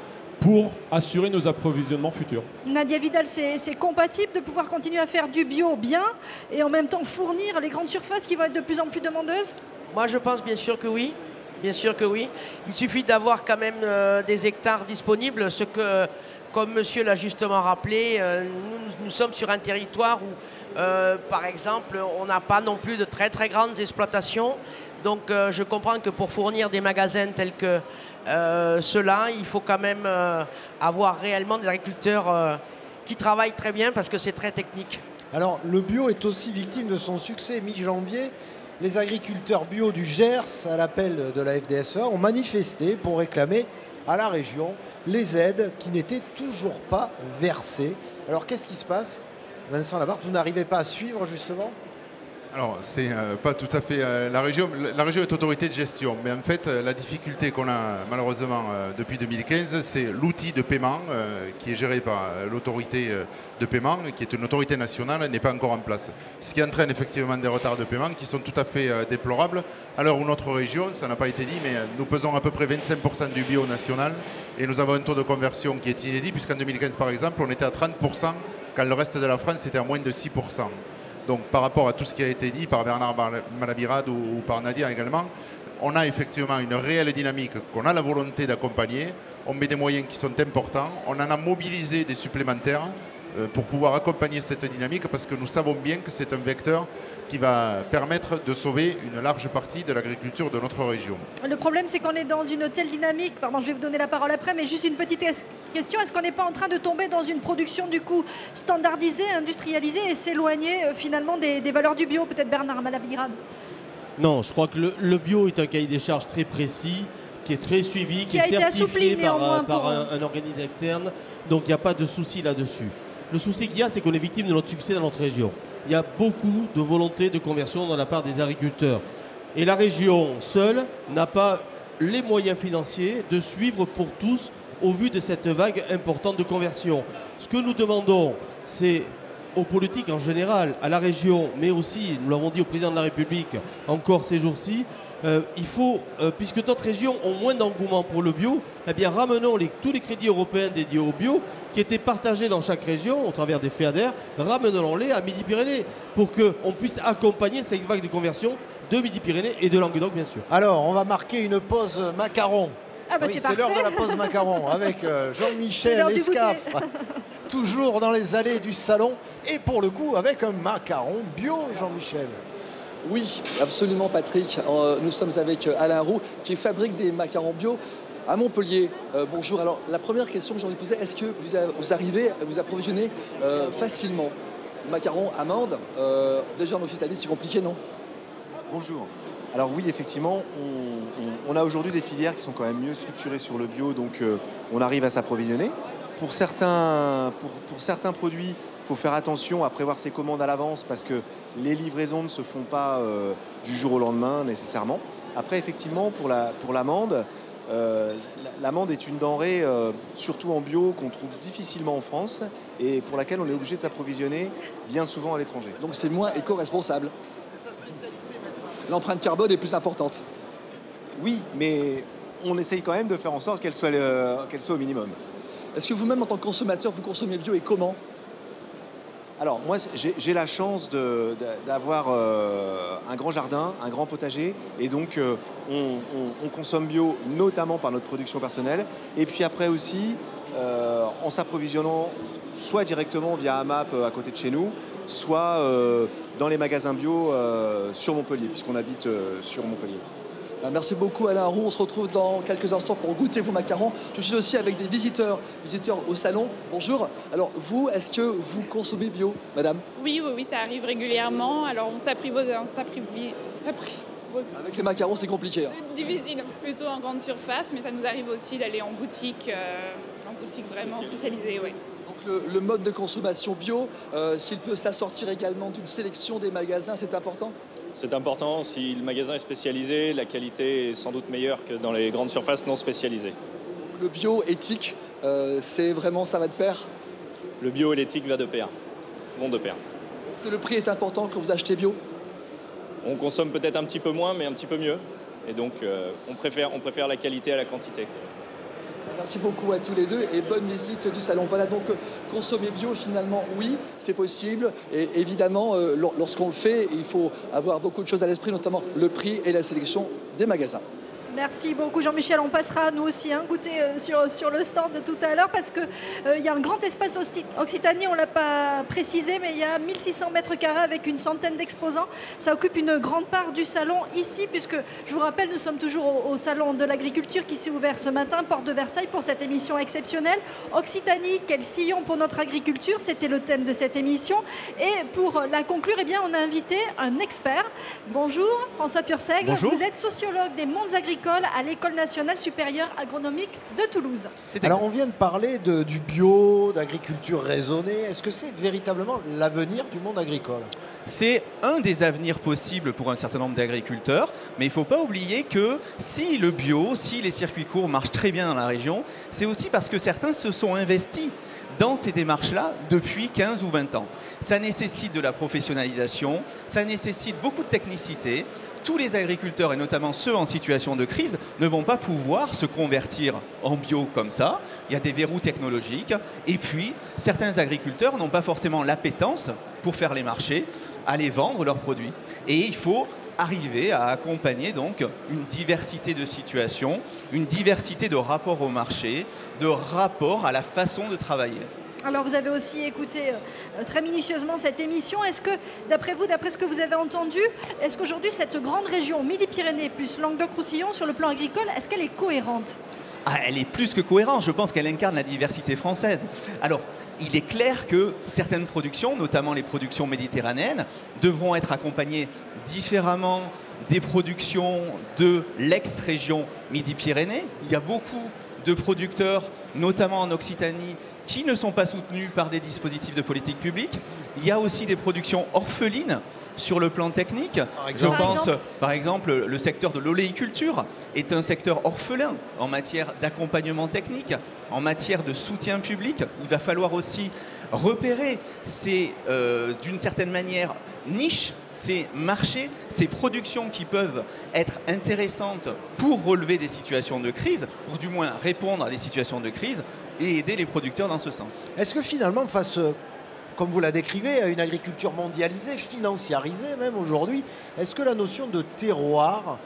pour assurer nos approvisionnements futurs. Nadia Vidal, c'est compatible de pouvoir continuer à faire du bio bien et en même temps fournir les grandes surfaces qui vont être de plus en plus demandeuses? Moi, je pense bien sûr que oui. Bien sûr que oui. Il suffit d'avoir quand même des hectares disponibles, ce que, comme monsieur l'a justement rappelé, nous sommes sur un territoire où, par exemple, on n'a pas non plus de très très grandes exploitations. Donc je comprends que pour fournir des magasins tels que ceux-là, il faut quand même avoir réellement des agriculteurs qui travaillent très bien parce que c'est très technique. Alors le bio est aussi victime de son succès. Mi-janvier, les agriculteurs bio du Gers, à l'appel de la FDSEA, ont manifesté pour réclamer à la région les aides qui n'étaient toujours pas versées. Alors qu'est-ce qui se passe? Vincent Labarthe, vous n'arrivez pas à suivre justement? Alors, c'est pas tout à fait la région. La région est autorité de gestion, mais en fait, la difficulté qu'on a malheureusement depuis 2015, c'est l'outil de paiement qui est géré par l'autorité de paiement, qui est une autorité nationale, n'est pas encore en place. Ce qui entraîne effectivement des retards de paiement qui sont tout à fait déplorables. À l'heure où notre région, ça n'a pas été dit, mais nous pesons à peu près 25% du bio national et nous avons un taux de conversion qui est inédit, puisqu'en 2015, par exemple, on était à 30%, quand le reste de la France était à moins de 6%. Donc par rapport à tout ce qui a été dit par Bernard Malabirade ou par Nadia également, on a effectivement une réelle dynamique qu'on a la volonté d'accompagner. On met des moyens qui sont importants. On en a mobilisé des supplémentaires pour pouvoir accompagner cette dynamique parce que nous savons bien que c'est un vecteur qui va permettre de sauver une large partie de l'agriculture de notre région. Le problème, c'est qu'on est dans une telle dynamique, pardon, je vais vous donner la parole après, mais juste une petite question, est-ce qu'on n'est pas en train de tomber dans une production du coup standardisée, industrialisée et s'éloigner finalement des valeurs du bio, peut-être Bernard Malabirade? Non, je crois que le bio est un cahier des charges très précis, qui est très suivi, qui est été certifié par pour un organisme externe, donc il n'y a pas de souci là-dessus. Le souci qu'il y a, c'est qu'on est victime de notre succès dans notre région. Il y a beaucoup de volonté de conversion de la part des agriculteurs. Et la région seule n'a pas les moyens financiers de suivre pour tous au vu de cette vague importante de conversion. Ce que nous demandons, c'est aux politiques en général, à la région, mais aussi, nous l'avons dit au président de la République encore ces jours-ci, il faut, puisque d'autres régions ont moins d'engouement pour le bio, eh bien ramenons tous les crédits européens dédiés au bio qui étaient partagés dans chaque région au travers des FEADER, ramenons-les à Midi-Pyrénées pour qu'on puisse accompagner cette vague de conversion de Midi-Pyrénées et de Languedoc, bien sûr. Alors, on va marquer une pause macaron. Ah bah oui, c'est l'heure de la pause macaron avec Jean-Michel Escafre, toujours dans les allées du salon et pour le coup avec un macaron bio, Jean-Michel. Oui, absolument Patrick. Nous sommes avec Alain Roux qui fabrique des macarons bio à Montpellier. Bonjour. Alors la première question que j'en ai posée, est-ce que vous arrivez à vous approvisionner facilement? macarons, amandes. Déjà en Occitanie, c'est compliqué, non? Bonjour. Alors oui, effectivement, on a aujourd'hui des filières qui sont quand même mieux structurées sur le bio, donc on arrive à s'approvisionner. Pour certains produits, il faut faire attention à prévoir ses commandes à l'avance parce que les livraisons ne se font pas du jour au lendemain nécessairement. Après, effectivement, pour l'amande, l'amande est une denrée, surtout en bio, qu'on trouve difficilement en France et pour laquelle on est obligé de s'approvisionner bien souvent à l'étranger. Donc c'est moins éco-responsable. L'empreinte carbone est plus importante. Oui, mais on essaye quand même de faire en sorte qu'elle soit au minimum. Est-ce que vous-même, en tant que consommateur, vous consommez bio et comment? Alors, moi, j'ai la chance d'avoir un grand jardin, un grand potager, et donc on consomme bio, notamment par notre production personnelle, et puis après aussi, en s'approvisionnant soit directement via AMAP à côté de chez nous, soit dans les magasins bio sur Montpellier, puisqu'on habite sur Montpellier. Merci beaucoup Alain Roux, on se retrouve dans quelques instants pour goûter vos macarons. Je suis aussi avec des visiteurs au salon. Bonjour. Alors vous, est-ce que vous consommez bio, madame? Oui, ça arrive régulièrement. Alors on s'apprivoise. Avec les macarons, c'est compliqué. C'est difficile, plutôt en grande surface, mais ça nous arrive aussi d'aller en boutique vraiment spécialisée. Oui. Donc le mode de consommation bio, s'il peut s'assortir également d'une sélection des magasins, c'est important? C'est important, si le magasin est spécialisé, la qualité est sans doute meilleure que dans les grandes surfaces non spécialisées. Le bio éthique, c'est vraiment, ça va de pair? Le bio et l'éthique vont de pair. Est-ce que le prix est important quand vous achetez bio? On consomme peut-être un petit peu moins, mais un petit peu mieux. Et donc, on préfère la qualité à la quantité. Merci beaucoup à tous les deux et bonne visite du salon. Voilà, donc consommer bio, finalement, oui, c'est possible. Et évidemment, lorsqu'on le fait, il faut avoir beaucoup de choses à l'esprit, notamment le prix et la sélection des magasins. Merci beaucoup Jean-Michel, on passera nous aussi goûter sur le stand de tout à l'heure parce qu'il y a un grand espace Occitanie, on ne l'a pas précisé, mais il y a 1600 mètres carrés avec une centaine d'exposants. Ça occupe une grande part du salon ici puisque, je vous rappelle, nous sommes toujours au salon de l'agriculture qui s'est ouvert ce matin, porte de Versailles, pour cette émission exceptionnelle. Occitanie, quel sillon pour notre agriculture, c'était le thème de cette émission. Et pour la conclure, eh bien, on a invité un expert. Bonjour François Purseigle, vous êtes sociologue des mondes agricoles à l'École nationale supérieure agronomique de Toulouse. Alors on vient de parler du bio, d'agriculture raisonnée. Est-ce que c'est véritablement l'avenir du monde agricole? C'est un des avenirs possibles pour un certain nombre d'agriculteurs, mais il ne faut pas oublier que si le bio, si les circuits courts marchent très bien dans la région, c'est aussi parce que certains se sont investis dans ces démarches-là depuis 15 ou 20 ans. Ça nécessite de la professionnalisation, ça nécessite beaucoup de technicité. Tous les agriculteurs, et notamment ceux en situation de crise, ne vont pas pouvoir se convertir en bio comme ça. Il y a des verrous technologiques. Et puis, certains agriculteurs n'ont pas forcément l'appétence pour faire les marchés, aller vendre leurs produits. Et il faut arriver à accompagner donc une diversité de situations, une diversité de rapports au marché, de rapports à la façon de travailler. Alors vous avez aussi écouté très minutieusement cette émission. Est-ce que, d'après vous, d'après ce que vous avez entendu, est-ce qu'aujourd'hui cette grande région Midi-Pyrénées plus Languedoc-Roussillon sur le plan agricole, est-ce qu'elle est cohérente? Elle est plus que cohérente, je pense qu'elle incarne la diversité française. Alors, il est clair que certaines productions, notamment les productions méditerranéennes, devront être accompagnées différemment des productions de l'ex-région Midi-Pyrénées. Il y a beaucoup de producteurs, notamment en Occitanie, qui ne sont pas soutenus par des dispositifs de politique publique. Il y a aussi des productions orphelines sur le plan technique. Je pense, par exemple, le secteur de l'oléiculture est un secteur orphelin en matière d'accompagnement technique, en matière de soutien public. Il va falloir aussi repérer ces, d'une certaine manière, niches, ces marchés, ces productions qui peuvent être intéressantes pour relever des situations de crise, ou du moins répondre à des situations de crise et aider les producteurs dans ce sens. Est-ce que finalement, face, comme vous la décrivez, à une agriculture mondialisée, financiarisée même aujourd'hui, est-ce que la notion de terroir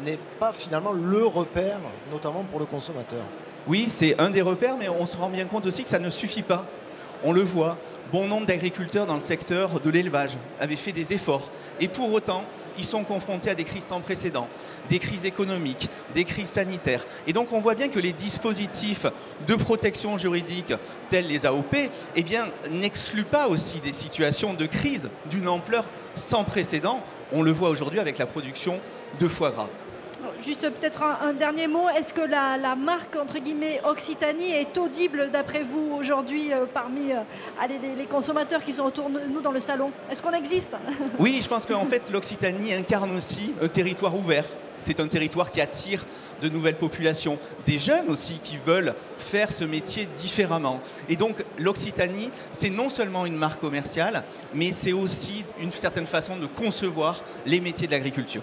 n'est pas finalement le repère, notamment pour le consommateur? Oui, c'est un des repères, mais on se rend bien compte aussi que ça ne suffit pas. On le voit, bon nombre d'agriculteurs dans le secteur de l'élevage avaient fait des efforts. Et pour autant, ils sont confrontés à des crises sans précédent, des crises économiques, des crises sanitaires. Et donc on voit bien que les dispositifs de protection juridique tels les AOP eh bien, n'excluent pas aussi des situations de crise d'une ampleur sans précédent. On le voit aujourd'hui avec la production de foie gras. Juste peut-être un dernier mot. Est-ce que la marque, entre guillemets, Occitanie est audible, d'après vous, aujourd'hui, parmi les consommateurs qui sont autour de nous dans le salon? Est-ce qu'on existe? Oui, je pense qu'en fait, l'Occitanie incarne aussi un territoire ouvert. C'est un territoire qui attire de nouvelles populations, des jeunes aussi qui veulent faire ce métier différemment. Et donc, l'Occitanie, c'est non seulement une marque commerciale, mais c'est aussi une certaine façon de concevoir les métiers de l'agriculture.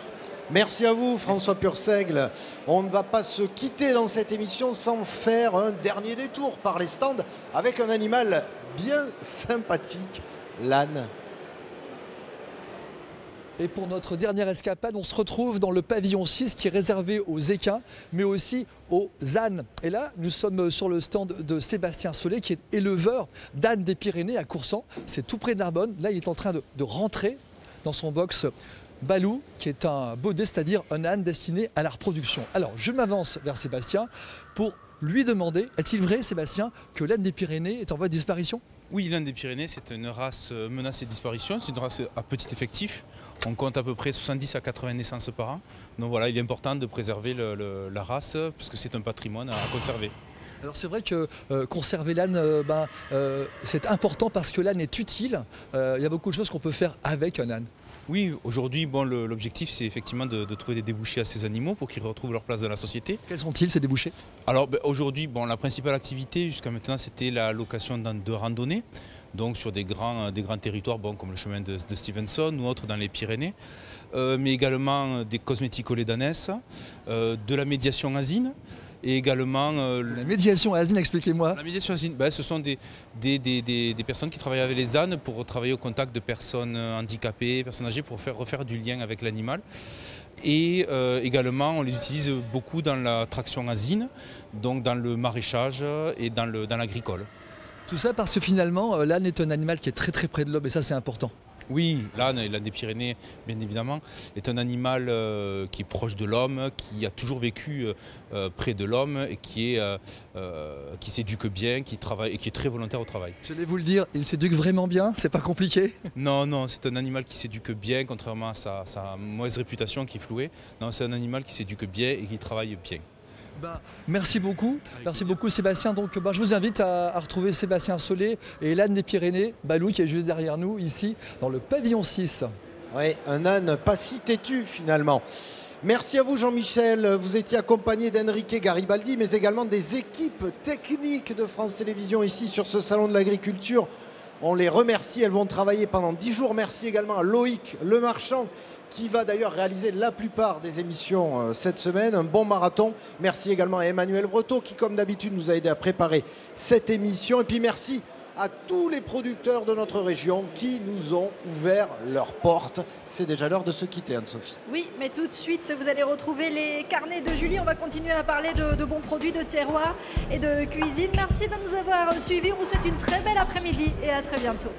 Merci à vous, François Purseigle. On ne va pas se quitter dans cette émission sans faire un dernier détour par les stands avec un animal bien sympathique, l'âne. Et pour notre dernière escapade, on se retrouve dans le pavillon 6 qui est réservé aux équins, mais aussi aux ânes. Et là, nous sommes sur le stand de Sébastien Solé, qui est éleveur d'ânes des Pyrénées à Coursan. C'est tout près de Narbonne. Là, il est en train de rentrer dans son box Balou, qui est un baudet, c'est-à-dire un âne destiné à la reproduction. Alors, je m'avance vers Sébastien pour lui demander, est-il vrai, Sébastien, que l'âne des Pyrénées est en voie de disparition? Oui, l'âne des Pyrénées, c'est une race menacée de disparition. C'est une race à petit effectif. On compte à peu près 70 à 80 naissances par an. Donc voilà, il est important de préserver la race, puisque c'est un patrimoine à conserver. Alors c'est vrai que conserver l'âne, c'est important parce que l'âne est utile. Il y a beaucoup de choses qu'on peut faire avec un âne. Oui, aujourd'hui, bon, l'objectif, c'est effectivement de trouver des débouchés à ces animaux pour qu'ils retrouvent leur place dans la société. Quels sont-ils, ces débouchés? Alors aujourd'hui, bon, la principale activité jusqu'à maintenant, c'était la location de randonnée, donc sur des grands territoires comme le chemin de Stevenson ou autres dans les Pyrénées, mais également des cosmétiques au lait d'ânesse, de la médiation asine. Et également... la médiation asine, expliquez-moi. La médiation asine, ce sont des personnes qui travaillent avec les ânes pour travailler au contact de personnes handicapées, personnes âgées, pour refaire du lien avec l'animal. Et également, on les utilise beaucoup dans la traction asine, donc dans le maraîchage et dans l'agricole. Tout ça parce que finalement, l'âne est un animal qui est très très près de l'homme et ça c'est important. Oui, l'âne des Pyrénées, bien évidemment, est un animal qui est proche de l'homme, qui a toujours vécu près de l'homme et qui s'éduque bien, qui travaille et qui est très volontaire au travail. J'allais vous le dire, il s'éduque vraiment bien, c'est pas compliqué? Non, non, c'est un animal qui s'éduque bien, contrairement à sa mauvaise réputation qui est flouée. Non, c'est un animal qui s'éduque bien et qui travaille bien. Merci beaucoup Sébastien. Donc, je vous invite à retrouver Sébastien Solé et l'âne des Pyrénées, Balou, qui est juste derrière nous, ici, dans le pavillon 6. Oui, un âne pas si têtu finalement. Merci à vous Jean-Michel, vous étiez accompagné d'Enrique Garibaldi, mais également des équipes techniques de France Télévisions ici sur ce salon de l'agriculture. On les remercie, elles vont travailler pendant 10 jours. Merci également à Loïc Lemarchand, qui va d'ailleurs réaliser la plupart des émissions cette semaine. Un bon marathon. Merci également à Emmanuel Breteau qui, comme d'habitude, nous a aidé à préparer cette émission. Et puis merci à tous les producteurs de notre région qui nous ont ouvert leurs portes. C'est déjà l'heure de se quitter, Anne-Sophie. Oui, mais tout de suite, vous allez retrouver les carnets de Julie. On va continuer à parler de bons produits, de terroir et de cuisine. Merci de nous avoir suivis. On vous souhaite une très belle après-midi et à très bientôt.